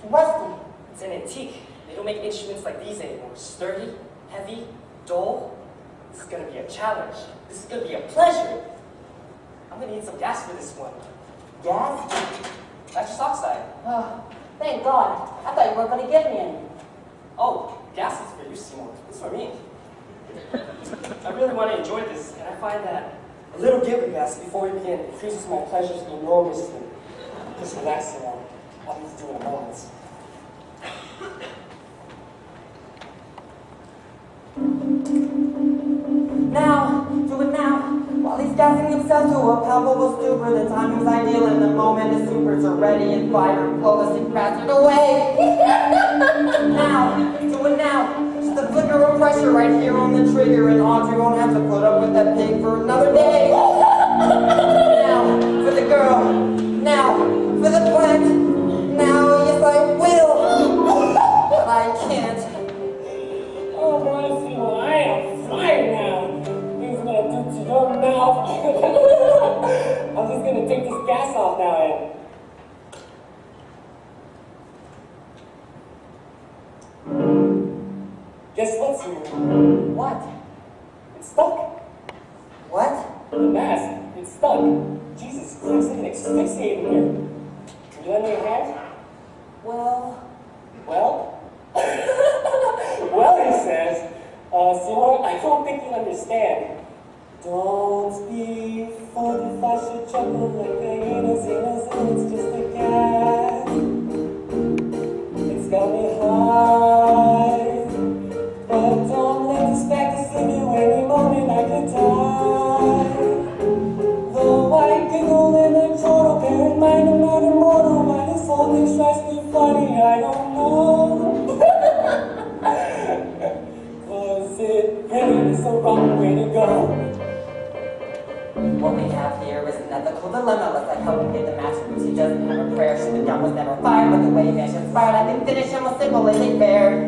Rusty. It's an antique. They don't make instruments like these anymore. Sturdy, heavy, dull. This is going to be a challenge. This is going to be a pleasure. I'm going to need some gas for this one. Gas? Nitrous oxide. Oh, thank God. I thought you weren't going to give me any. Oh, gas is for you, Seymour. This is for me. I really want to enjoy this, and I find that a little give of gas before we begin increases my pleasures enormously. Just relax, Seymour. I'll be through in a moment. Now, do it now. While he's gassing himself to a palpable stupor, the timing's ideal and the moment the supers are ready and fire and policy bastard away. Now, do it now. Just a flicker of pressure right here on the trigger, and Audrey won't have to put up with that pig for another day. Now, for the girl. Now, for the plant. Now, yes I will. But I can't. Oh, boy, Seymour, I am fine now. He's going to do to your mouth. I'm just going to take this gas off now and... Guess what, Seymour? What? It's stuck. What? The mask, it's stuck. Jesus Christ, I can asphyxiate in here. Can you lend me a hand? Well... Well? Well, he says, Seymour, I don't think you understand. Don't be fooled if I should chuckle like a hyenas, it's just a cat. It's got me high, but don't let this fact deceive you. Any moment I could die. Though I giggle in a total, bear in mind I'm not immortal. Why this whole thing strikes me funny, I don't know. Cause it really is the wrong way to go. What we have here is an ethical dilemma. Let's like help him get the masterpiece. He doesn't have a prayer. Should the gun was never fired, but the way he fired, I can finish him with simple isn't fair.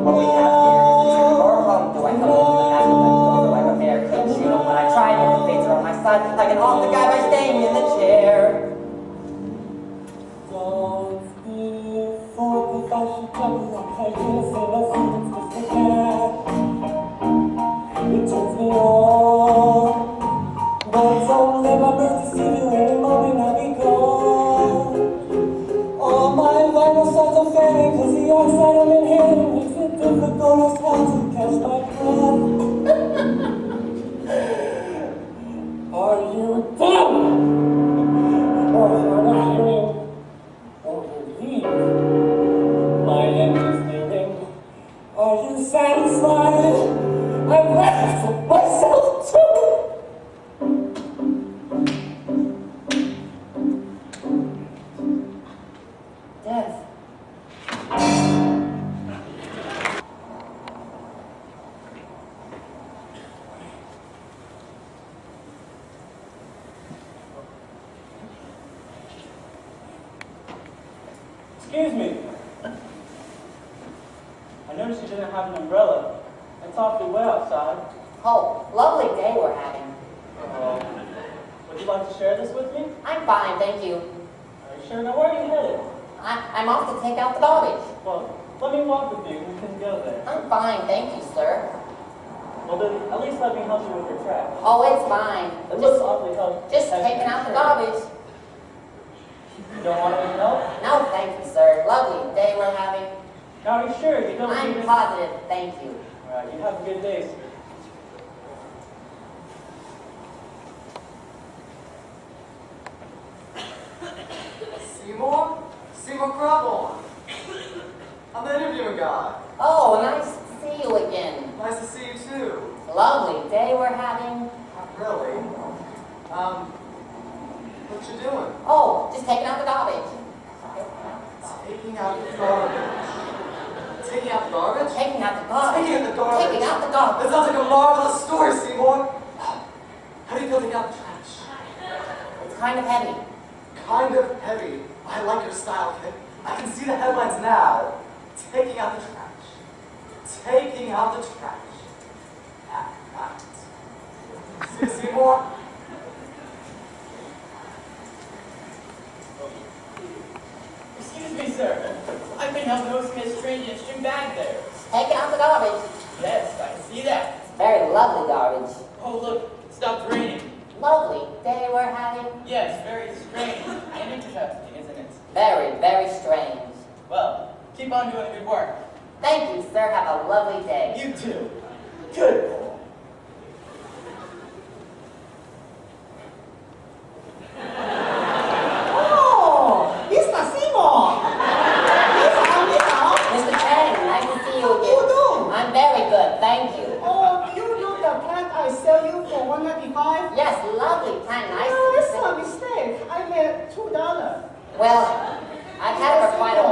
What we have here is the truth or home. Do I help him with the masterpiece? Do I prepare? Couldn't shoot him when I tried, but the fates are on my side. I can off the guy by staying in the chair. Don't be fooled if I should chuckle like a hyenas, it's just a cat. It turns me on. But don't let my birth deceive you, any moment I'll be gone. All my vital signs are failing, cause the oxide I'm inhaling makes it difficult as hell to catch my breath. Are you dumb? Or hard of hearing? Or relieved? My end is nearing. Are you satisfied? I'm ready for myself too. Death. Excuse me. I noticed you didn't have an umbrella. It's awfully wet outside. Oh, lovely day we're having. Would you like to share this with me? I'm fine, thank you. Are you sure? Now, where are you headed? I'm off to take out the garbage. Well, let me walk with you. We can go there. I'm fine, thank you, sir. Well, then, at least let me help you with your trash. Oh, it's fine. It looks awfully heavy. Just taking out the garbage. You don't want any help? No, thank you, sir. Lovely day we're having. Now, are you sure you don't need I'm it? positive, thank you. All right, you have a good day. Seymour? Seymour Crabble. I'm the interviewing guy. Oh, nice to see you again. Nice to see you too. Lovely day we're having. Not really. What you doing? Oh, just taking out the garbage. Taking out the garbage. Taking out the garbage? Taking out the garbage. Taking out the garbage. Taking out the garbage. That sounds like a marvelous story, Seymour. How do you feel taking out the trash? It's kind of heavy. Kind of heavy. I like your style, kid. I can see the headlines now. Taking out the trash. Taking out the trash. At night. See Seymour? Excuse me, sir. I've been helping host Miss Strange and string bag there. Taking out the garbage. Yes, I can see that. Very lovely garbage. Oh, look, it stopped raining. Lovely day we're having. Yes, very strange and interesting, isn't it? Very, very strange. Well, keep on doing good work. Thank you, sir. Have a lovely day. You too. Good boy. Mr. Chang, nice to see you again. I'm very good, thank you. Yes, lovely plant, nice to see you. Well, I've had it for quite a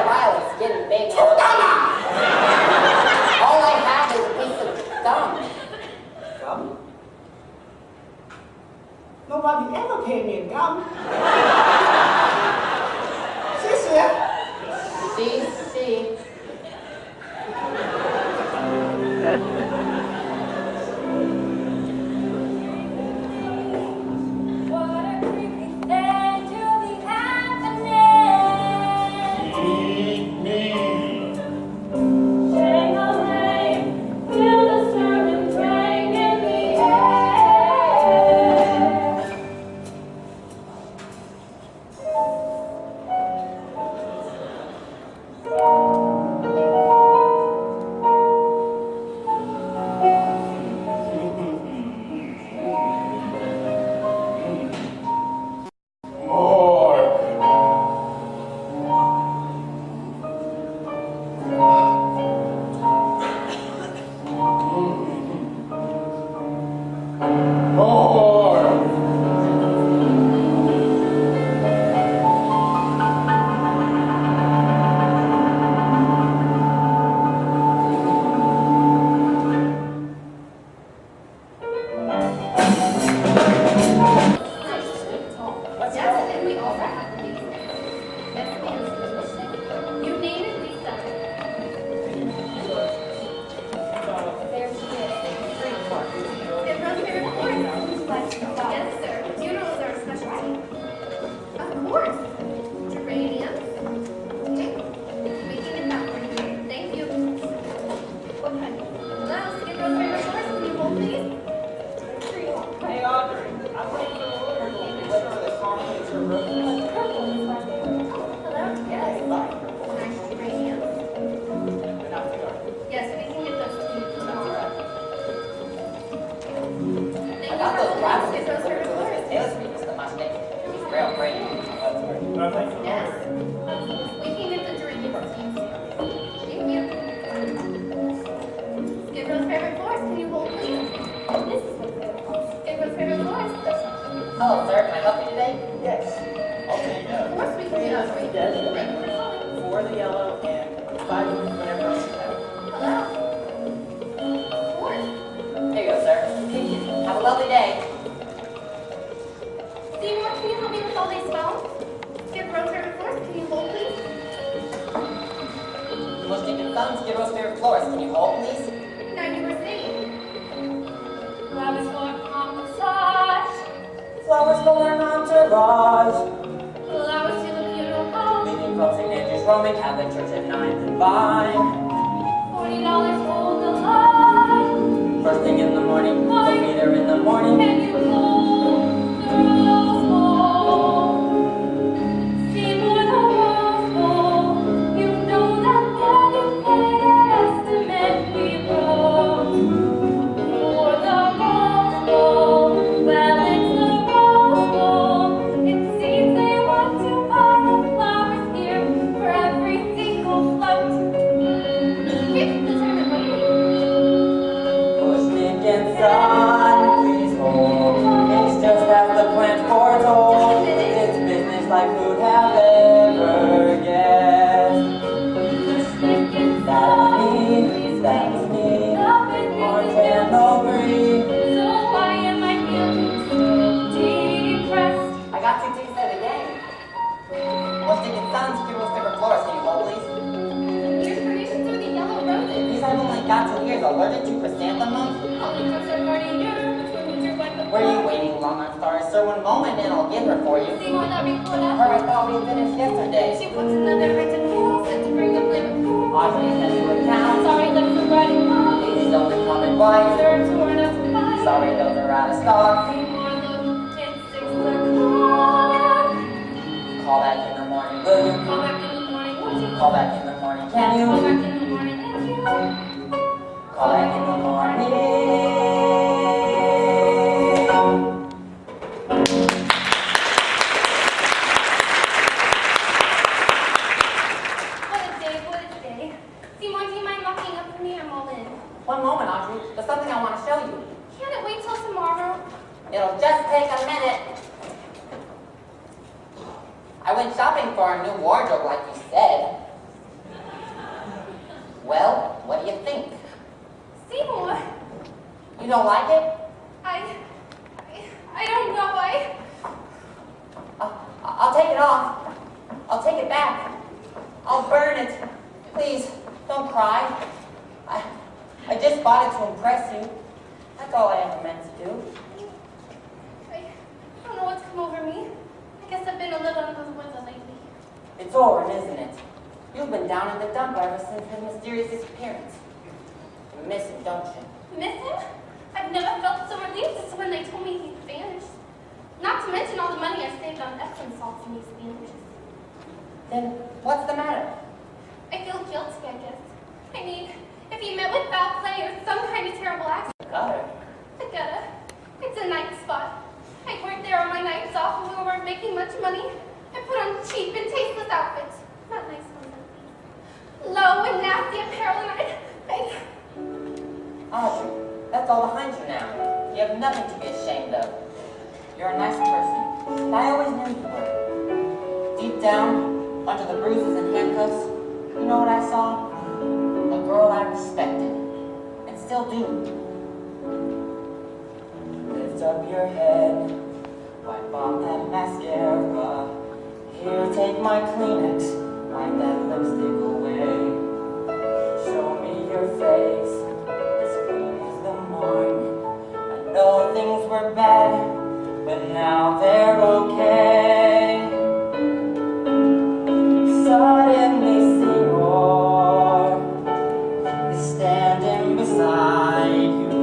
while. It's getting big. All I have is a piece of gum. Gum? Nobody ever came in gum. See. What a creepy thing to be happening. Shang-a-lang, feel the sermon ring in the air. Hello, sir. Can I help you today? Yes. Okay, Of course we can do that for you. Thank you for calling. 4 the yellow and 5 whatever else you have. Hello? Of course. Here you go, sir. Have a lovely day. Seymour, can you help me with all these phones? Skip Rose River Forest, can you hold please? Mustic and Sons, give us favorite florist. Can you hold, please? 90%. Flowers for massage. Flowers for an entourage. Flowers to the beautiful. Meeting from St. Andrew's Roman Catholic Church at 9 and Vine. $40 for the line. First thing in the morning, we'll be there in the morning. Can you hold the rose bowl? Seymour the rose bowl. You know that delicate estimate we wrote for the rose bowl. Well, it's the rose bowl. It seems they want to buy the flowers here for every single float. Here's the time of waiting. Push and sun, please hold. the month? Only for some party year, between winter wife and Were you waiting long on stars? Sir, one moment and I'll get her for you. Seymour, that reporter. Her, I thought we finished yesterday. She puts another written bill, said to bring a blame of Audrey sent you a town. Sorry, left for writing home. Please don't become advised. Sir, torn up to buy. Sorry, those are out of stock. Seymour, look, it's 6 o'clock. Call back in the morning, will you? Call back in the morning, won't you? Call back in the morning, can you? Call back in the morning, thank you. Call back in the morning. What a day, what a day. Seymour, do you mind locking up for me? I'm all in. One moment, Audrey. There's something I want to show you. Can't it wait till tomorrow? It'll just take a minute. I went shopping for a new wardrobe like you said. Well, what do you think? Seymour, You don't like it? I don't know. I'll take it off. I'll take it back. I'll burn it. Please, don't cry. I just bought it to impress you. That's all I ever meant to do. I don't know what's come over me. I guess I've been a little under the weather lately. It's Oren, isn't it? You've been down in the dump ever since his mysterious disappearance. You miss him, don't you? Miss him? I've never felt so relieved as when they told me he'd vanished. Not to mention all the money I saved on Epsom salts and these sandwiches. Then what's the matter? I feel guilty, I guess. I mean, if he met with foul play or some kind of terrible accident. Got her. The gutter. It's a night spot. I worked there on my nights off when we weren't making much money. I put on cheap and tasteless outfits. Not nice ones, at least. Low and nasty apparel, and Audrey, that's all behind you now. You have nothing to be ashamed of. You're a nice person, and I always knew you were. Deep down, under the bruises and handcuffs, you know what I saw? A girl I respected, and still do. Lift up your head, wipe off that mascara. Here, take my Kleenex, wipe that lipstick away. Show me your face, as clean as the morn. I know things were bad, but now they're okay. Suddenly Seymour is standing beside you.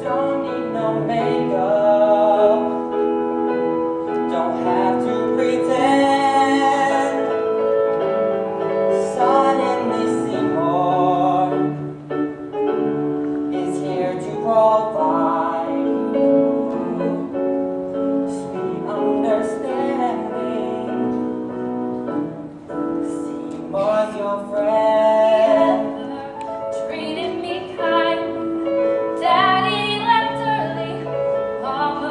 Don't need no makeup, don't have to pretend. Suddenly Seymour is here to provide sweet understanding. Seymour's your friend. treated me kind. Daddy left early. Mom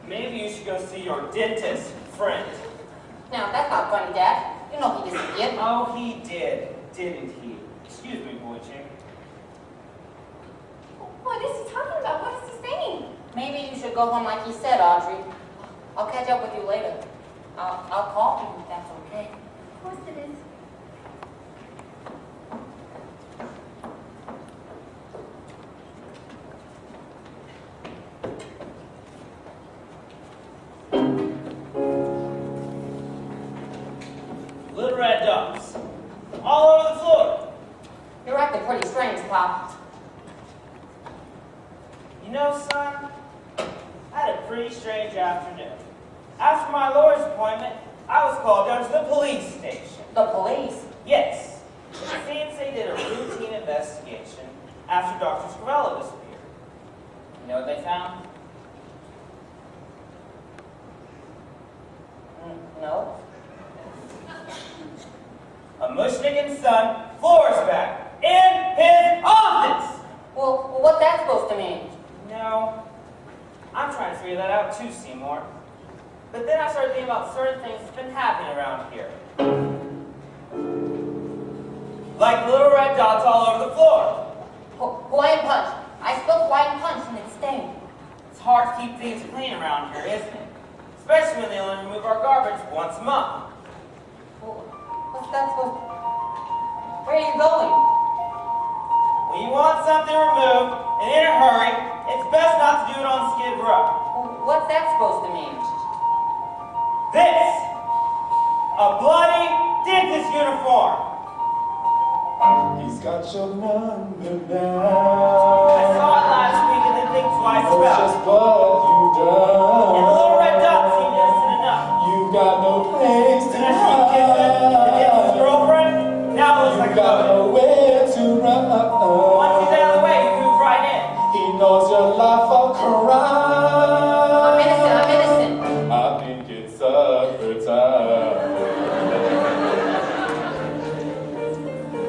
Maybe you should go see your dentist friend. Now, that's not funny, Dad. You know he doesn't get. Oh, he did, didn't he? Excuse me, boy chick. What is he talking about? What is he saying? Maybe you should go home like he said, Audrey. I'll catch up with you later. I'll call you if that's okay. Of course it is. Little red dots. All over the floor. You're acting pretty strange, Pop. You know, son, I had a pretty strange afternoon. After my lawyer's appointment, I was called down to the police station. The police? Yes. It seems they did a routine investigation after Dr. Scrivello disappeared. You know what they found? No. A mushnicking son, Florsback, in his office! Well, what's that supposed to mean? No, I'm trying to figure that out too, Seymour. But then I started thinking about certain things that's been happening around here. Like little red dots all over the floor. Hawaiian punch. I spilled Hawaiian punch and it stained. It's hard to keep things clean around here, isn't it? Especially when they only remove our garbage once a month. Well, what's that supposed to... Where are you going? When you want something removed, and in a hurry, it's best not to do it on Skid Row. Well, what's that supposed to mean? This! A bloody dentist uniform! He's got your number I now. saw it last week and didn't think twice That's about just it. what you And the little red done. dot seemed innocent enough. You got no place to Then I see kissing the dentist's hide. girlfriend, now it looks like You a got motive. nowhere to run. Once he's out of the way, he moves right in. He knows your life a crime. I'm innocent, I'm innocent. I think it's supper time.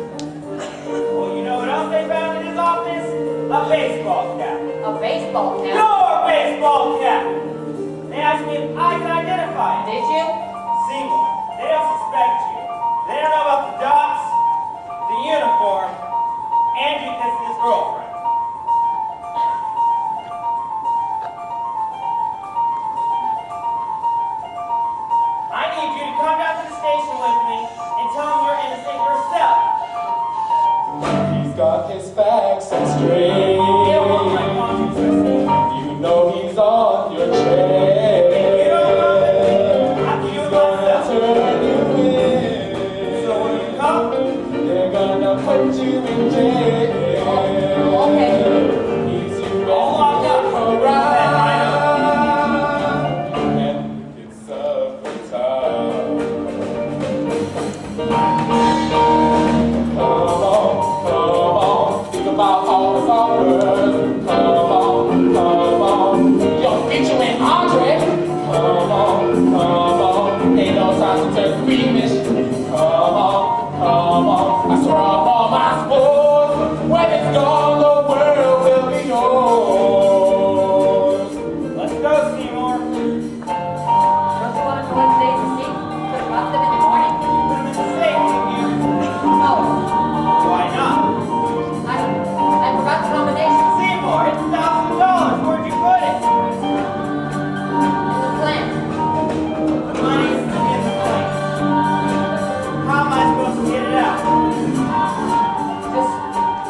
Well, you know what else they found in his office? A baseball cap. A baseball cap? Your baseball cap! They asked me if I could identify it. Did you? Seymour, they don't suspect you. They don't know about the dots, the uniform, and you kissing his girlfriend. I need you to come down to the station with me and tell him you're innocent yourself. He's got his facts straight. They don't want my conscience listening. You know he's on your trail. If you don't love it, I can do it myself. Turn you in. So when you come, They're gonna put you in jail. Okay. He's you all locked up. Then right up. and it's supper time. Come on, think about all the suffers. Come on, you're featuring Andre. Come on, ain't no time to turn squeamish. Come on, I swear I'm on my sports. When it's gone, the world will be yours. Let's go, Seymour. Don't you want to know what today's receipt? Could have left them in the morning. Put him in the safe, didn't you? No. Why not? I forgot the combination. Seymour, it's $1,000. Where'd you put it? In the plant. The money's in the plane. How am I supposed to get it out?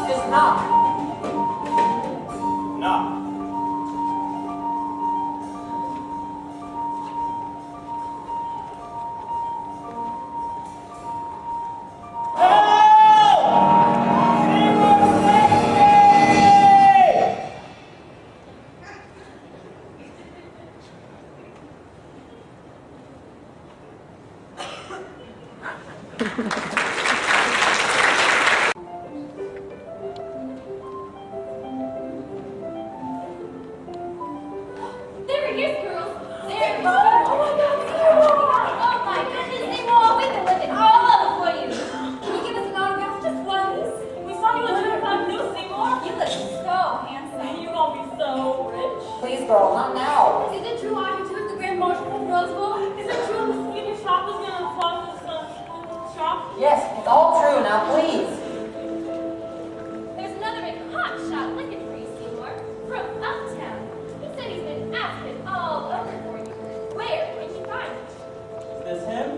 Just knock. No. There he is, girls. There he is. Oh my God, oh my goodness, Seymour, we've been looking all over for you. Can you give us an autograph just once? We saw you in Unified News, Seymour. You look so handsome. You're gonna be so rich. Please, girl, not now. Is it true I Yes, it's all true. Now, please. There's another big hotshot looking for you, Seymour, from uptown. He said he's been asking all over for you. Where can you find him? Is this him?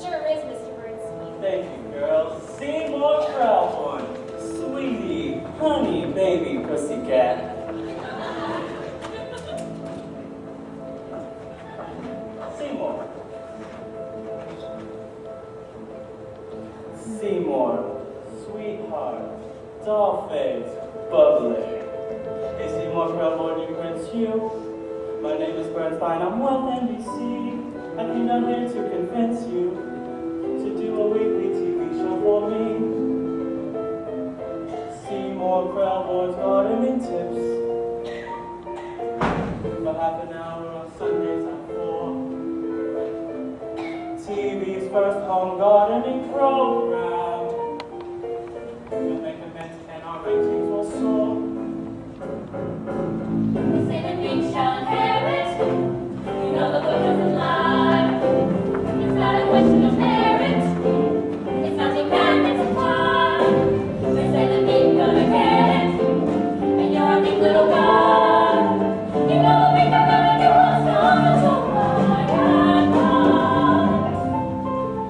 Sure is, Mr. Bernstein. Thank you, girl. Seymour Crowthorne. Sweetie, honey, baby, pussycat. Seymour. Seymour, sweetheart, doll face, bubbly. Hey, Seymour Crowthorne, you Prince Hugh. My name is Bernstein, I'm with NBC. I came down here to convince you to do a weekly TV show for me. Seymour Crowthorne's gardening tips. For half an hour on Sundays at 4. TV's first home gardening program. We'll make events and our ratings will soar. They say the king shall inherit. You know the book doesn't lie. It's not a question of merit. It's not dependent upon. They say the king gonna get it, and you're a big little guy. You know the big are gonna do what's coming to my.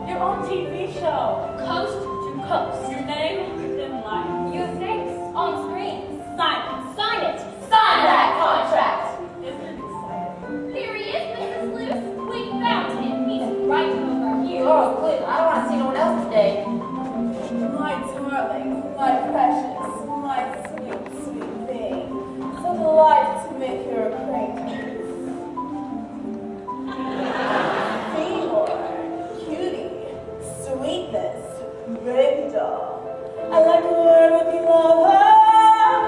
Your own TV show, coast to coast. Your name in life. Your face on screen. Sign it. Sign it. Sign that contract. Isn't it exciting? Here he is, Mrs. Luce. We found him. He's right over here. Oh, please, I don't want to see no one else today. My darling, my precious, my sweet, sweet thing. So delighted to make your acquaintance. Seymour, cutie, sweetness, baby doll. I like to learn what you love her.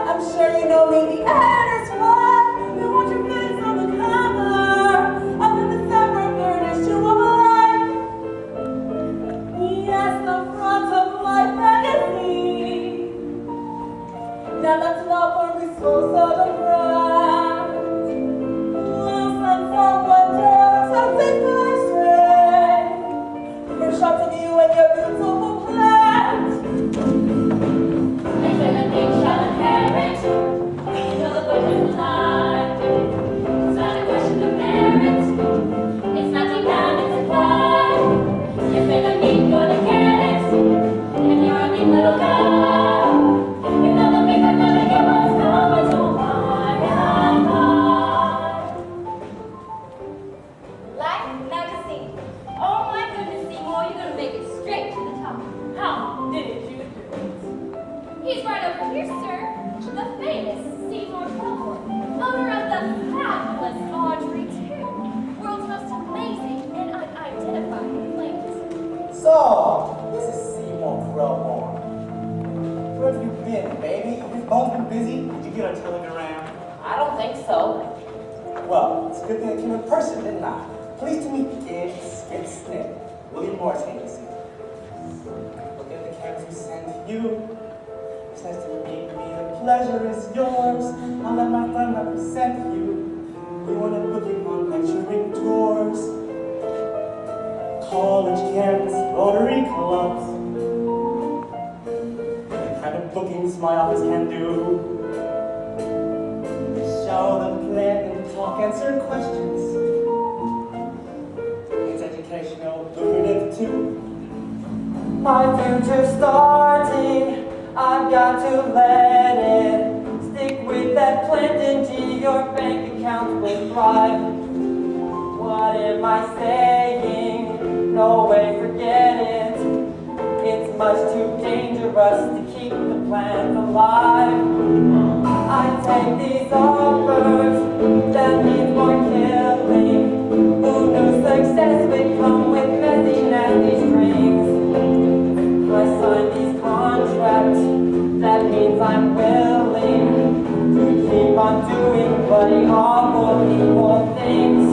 I'm sure you know me, the editor's right. We want your face on the cover of the December 3rd issue of Life. Yes, the front of Life magazine. Now that's love for me, so bright. Loose and someone turns, I think I stray. First shot of you and your beautiful plant. They say the king shall inherit. You know the book doesn't lie. It's not a question of merit. It's not dependent upon. You say the king gonna get it, and you're a big little guy. You know the big are gonna get what's coming to my. Life magazine. Oh my goodness, Seymour, you're gonna make it straight to the top. How did you do it? He's right over here, sir. The famous Seymour Crowthorne, owner of the fabulous Audrey 2, world's most amazing and unidentified plant. So, this is Seymour Crowthorne. Where have you been, baby? Have your phone's been busy? Did you get a telegram? I don't think so. Well, it's a good thing I came in person, didn't I? Pleased to meet Kid Skip Snip. William Morris Agency. Look at the cards we sent you. It's nice to meet me. The pleasure is yours. I'll let my friend represent you. We want to book you on lecturing tours. College campus, Rotary clubs. The kind of bookings my office can do. Show the plant and talk, answer questions. It's educational, lucrative too. My future's starting, I've got to let it stick with that plant and your bank account will thrive. What am I saying? No way, forget it. It's much too dangerous to keep the plant alive. I take these offers, that means more killing. Who knew success would come with messy, nasty strings? I sign these contracts, that means I'm willing to keep on doing bloody awful, evil things.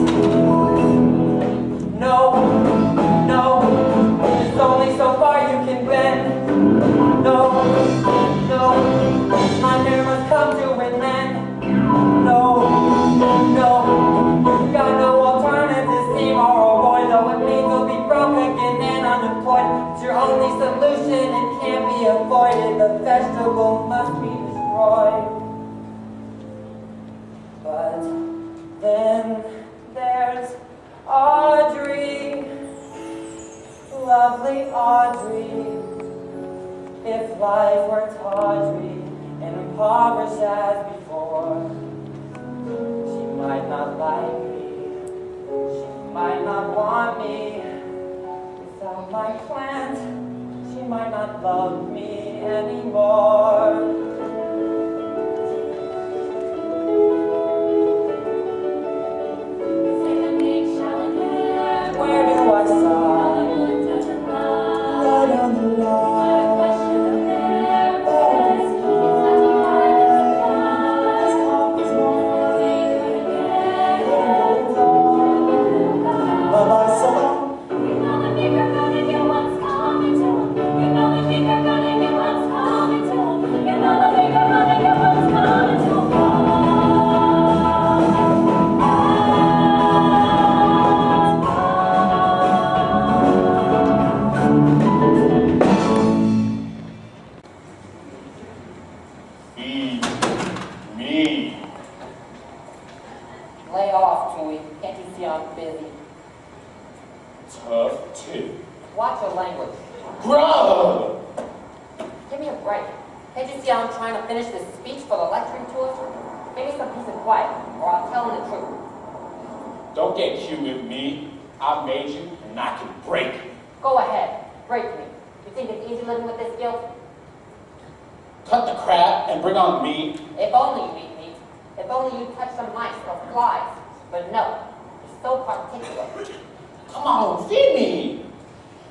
No, there's only so far you can bend. No, my nerve must come to an end. No, impoverished as before. She might not like me, she might not want me. Without my plant, she might not love me anymore. Where do I sign? Right on the line. Bye-bye, so long. Feed me. Lay off, Juhl. Can't you see I'm busy? Tough too. Watch your language. Brother! Give me a break. Can't you see I'm trying to finish this speech for the lecturing tour? Give me some peace and quiet, or I'll tell them the truth. Don't get cute with me. I made you, and I can break you. Go ahead. Break me. You think it's easy living with this guilt? Cut the crap and bring on me. If only you eat meat. If only you touch some mice or flies. But no. You're so particular. Come on, feed me.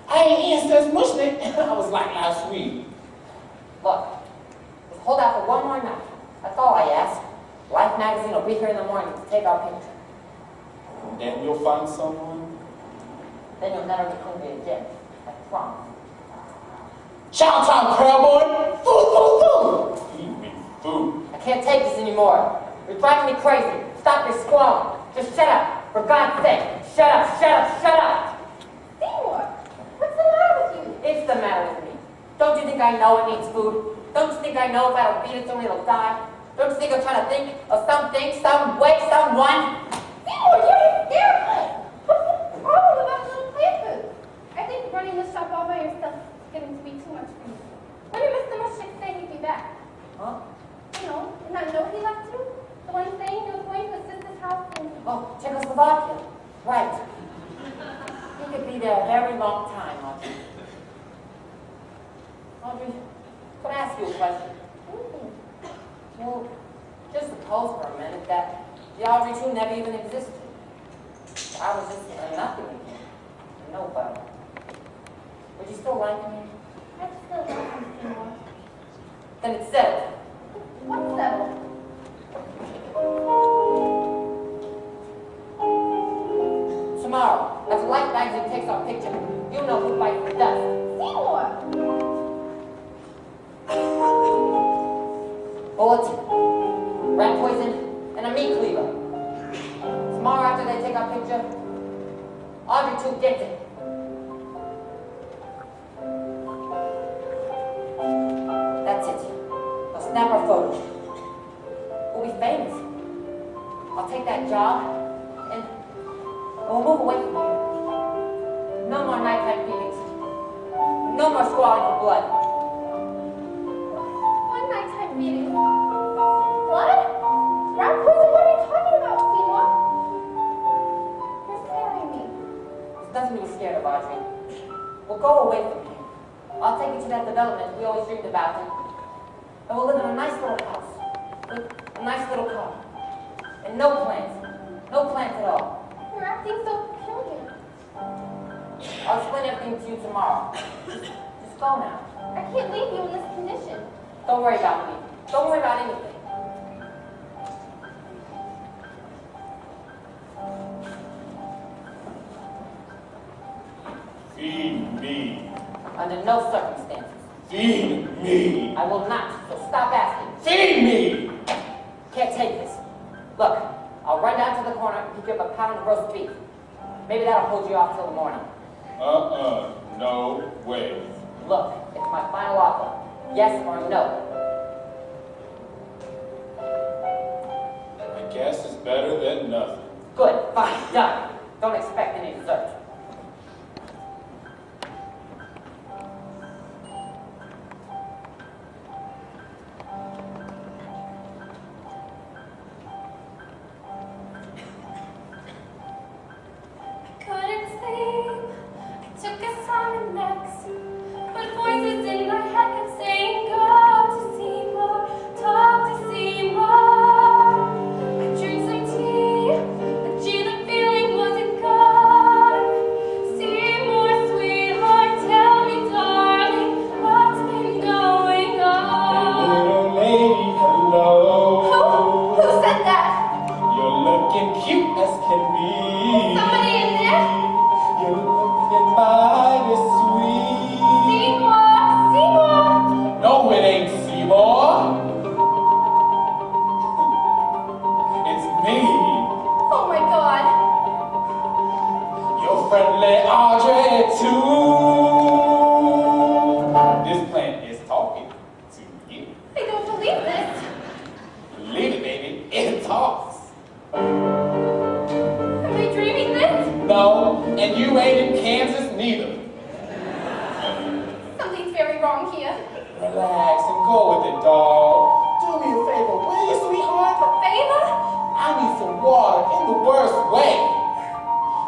I ain't eating since Mushnick. I was like last week. Look. Just hold out for one more night. That's all I ask. Life magazine will be here in the morning to take our picture. Then you'll find someone. Then you'll never be hungry again. I promise. Chow time, crab boy. Food, food, food. Feed me food. I can't take this anymore. You're driving me crazy. Stop your squalling. Just shut up. For God's sake. Shut up, shut up, shut up. Seymour, what's the matter with you? It's the matter with me. Don't you think I know it needs food? Don't you think I know if I don't feed it soon it'll die? Don't you think I'm trying to think of something, some way, someone? Seymour, you're hysterical. What's the problem about little plant food? I think running the shop all by yourself is getting to be too much for you. When did Mr. Mushnick say he'd be back? Huh? You know, and that note he left you? The one saying he was going to his sister's house and... Oh, Czechoslovakia. Right. He could be there a very long time, Audrey. Audrey, can I ask you a question? Well, just suppose for a minute that the Audrey 2 never even existed. I was just a nothing again. Nobody. Would you still like me? I still love him, Seymour. Then it's settled. What's settled? Tomorrow, as Life magazine takes our picture, you know who bites the dust. Seymour! Bullet, rat poison, and a meat cleaver. Tomorrow after they take our picture, Audrey 2 gets it. That's it. They'll snap our photo. We'll be famous. I'll take that job, and we'll move away from here. No more nighttime meetings. No more squalling for blood. One nighttime meeting. What? Rat poison? What are you talking about, Seymour? You're scaring me. There's nothing to be scared of, Audrey. We'll go away from here. I'll take you to that development we always dreamed about. And we'll live in a nice little house. With a nice little car. And no plants. No plants at all. You're acting so peculiar. I'll explain everything to you tomorrow. Just go now. I can't leave you in this condition. Don't worry about me. Don't worry about anything. Feed me. Under no circumstances. Feed me. I will not, so stop asking. Feed me. Can't take this. Look, I'll run down to the corner and pick you up a pound of roast beef. Maybe that'll hold you off till the morning. No way. Look, it's my final offer. Yes or no. I guess it's better than nothing. Good, fine, done. Don't expect any dessert. friendly Audrey too. This plant is talking to you. I don't believe this. Believe it, baby. It talks. Am I dreaming this? No, and you ain't in Kansas neither. Something's very wrong here. Relax and go with it, dog. Do me a favor, will you, sweetheart? Favor? I need some water in the worst way.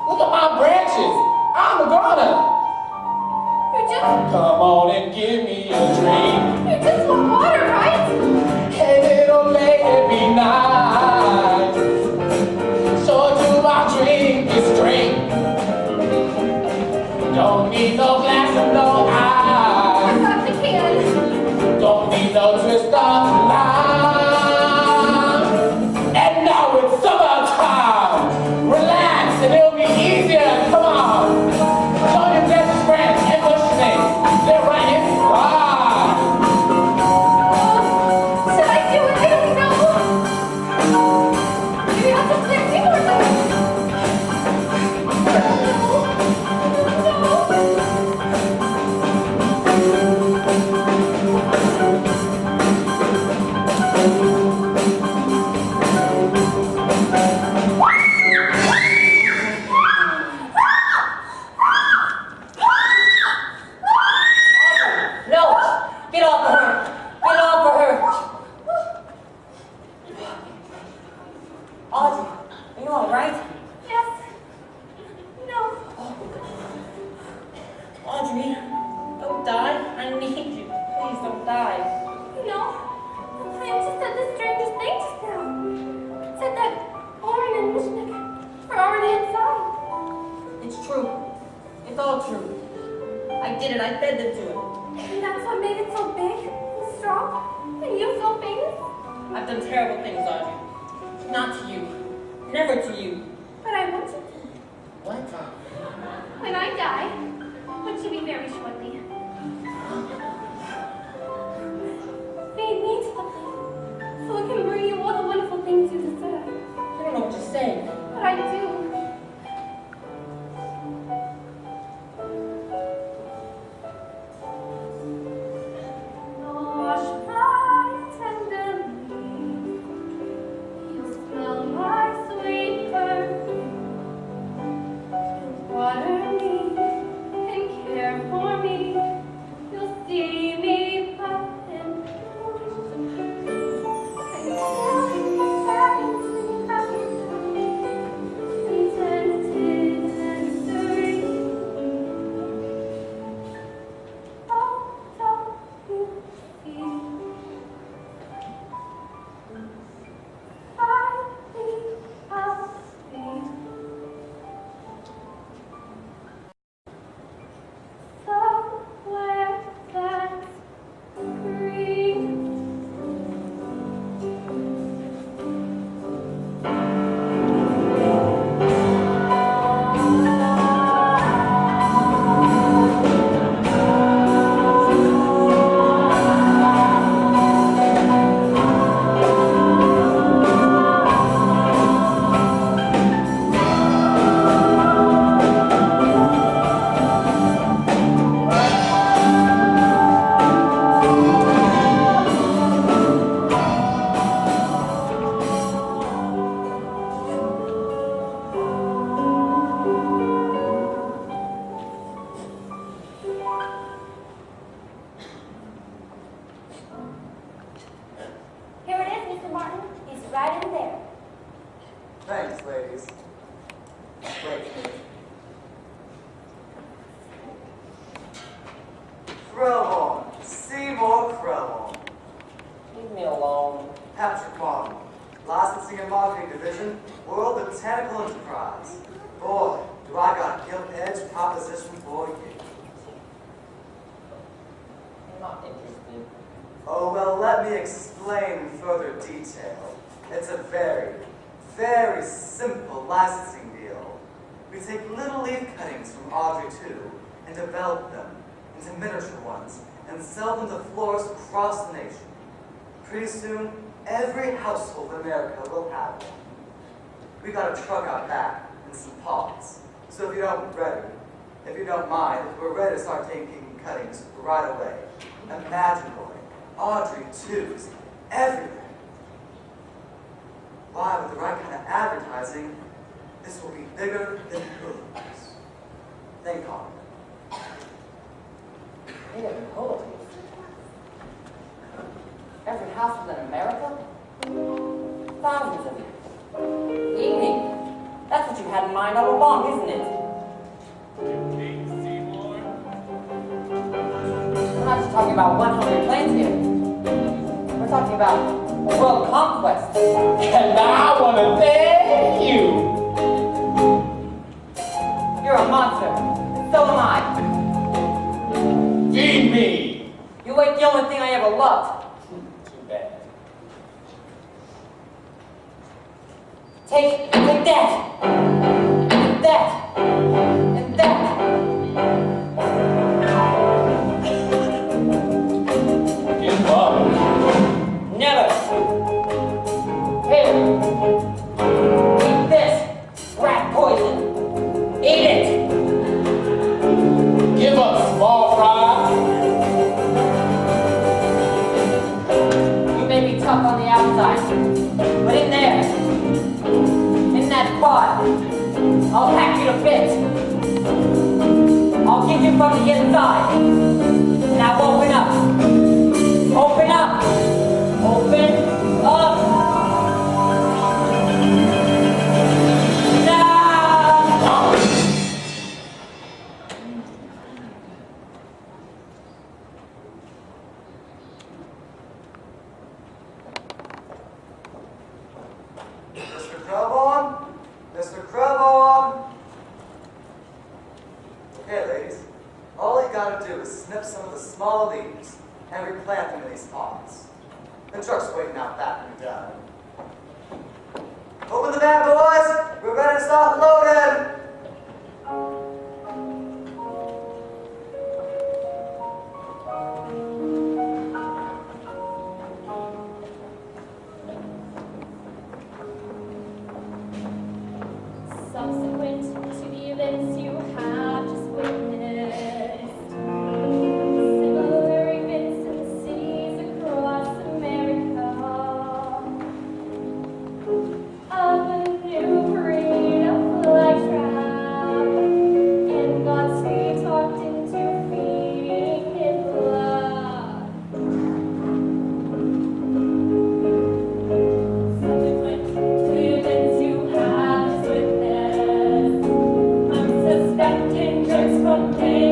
Look at my branches. I'm a goner. You just Come on and give me a drink. want water, right? Hey, little lady, be nice. Sure do I drink this drink. Don't need no glass and no ice. I got the can. Don't need no twist of lime. And now it's summertime. Relax and it'll be easier. Come on. Show your best friend and what's your name? They're right inside. Should I do it? I don't know. Maybe I'll just let you or something. No! Get off of her! Get off of her! Audrey, are you alright? Yes. No. Audrey, don't die. I need you. Please don't die. No. The plant just said the strangest thing just now. It said that Oren and Mishnik are already inside. It's true. It's all true. I did it. I fed them to it. And that's what made it so big and strong and you so famous. I've done terrible things, Audrey. Not to you. Never to you. But I want you to. What? When I die, which should be very shortly, feed me to the plant so it can bring you all the wonderful things you deserve. I don't know what you're saying. But I do. Wash my tenderly, you'll smell my sweet perfume. You'll water me and care for me. You'll see me up and tell me that I'm happy, contented and serene. Oh, don't you see? I think I'll be somewhere that's green. Here it is, Mr. Martin. He's right in there. Thanks, ladies. Wait. Crowon. Seymour Crowon. Leave me alone. Patrick Martin. Licensing and Marketing Division, World Botanical Enterprise. Boy, do I got a gilt-edged proposition for you. I'm not interested. Oh, well, let me explain in further detail. It's a very, very simple licensing deal. We take little leaf cuttings from Audrey 2 and develop them into miniature ones and sell them to florists across the nation. Pretty soon, every household in America will have one. We got a truck out back and some pots. So if you don't mind, we're ready to start taking cuttings right away. Imagine, boy, Audrey 2's everywhere. Why, with the right kind of advertising, this will be bigger than Hulu's. Think on it. Bigger than Hulu's? Every house is in America? Thousands of you. Evening. That's what you had in mind all along, isn't it? We're not just talking about 100 planes here. We're talking about a world conquest. And I want to thank you. You're a monster. And so am I. Feed me. You ain't the only thing I ever loved. Too bad. Take that. And that. And that. Give up. Never. Here. Eat this. Rat poison. Eat it. Give up, small fry. You may be tough on the outside, but in there, in that pod, I'll hack you to bits. I'll get you from the inside. Now open up. Open up. Open up. Now. Mr. Crowbone? Mr. Crowbone? Okay, ladies. All you gotta do is snip some of the small leaves and replant them in these pots. The truck's waiting out back when you're done. Open the van, boys! We're ready to start loading! Subsequent to the events you have just witnessed, similar events in cities across America, of a new breed of flytrap, and gods we talked into feeding it blood. Subsequent to the events you have just witnessed, unsuspecting jerks from day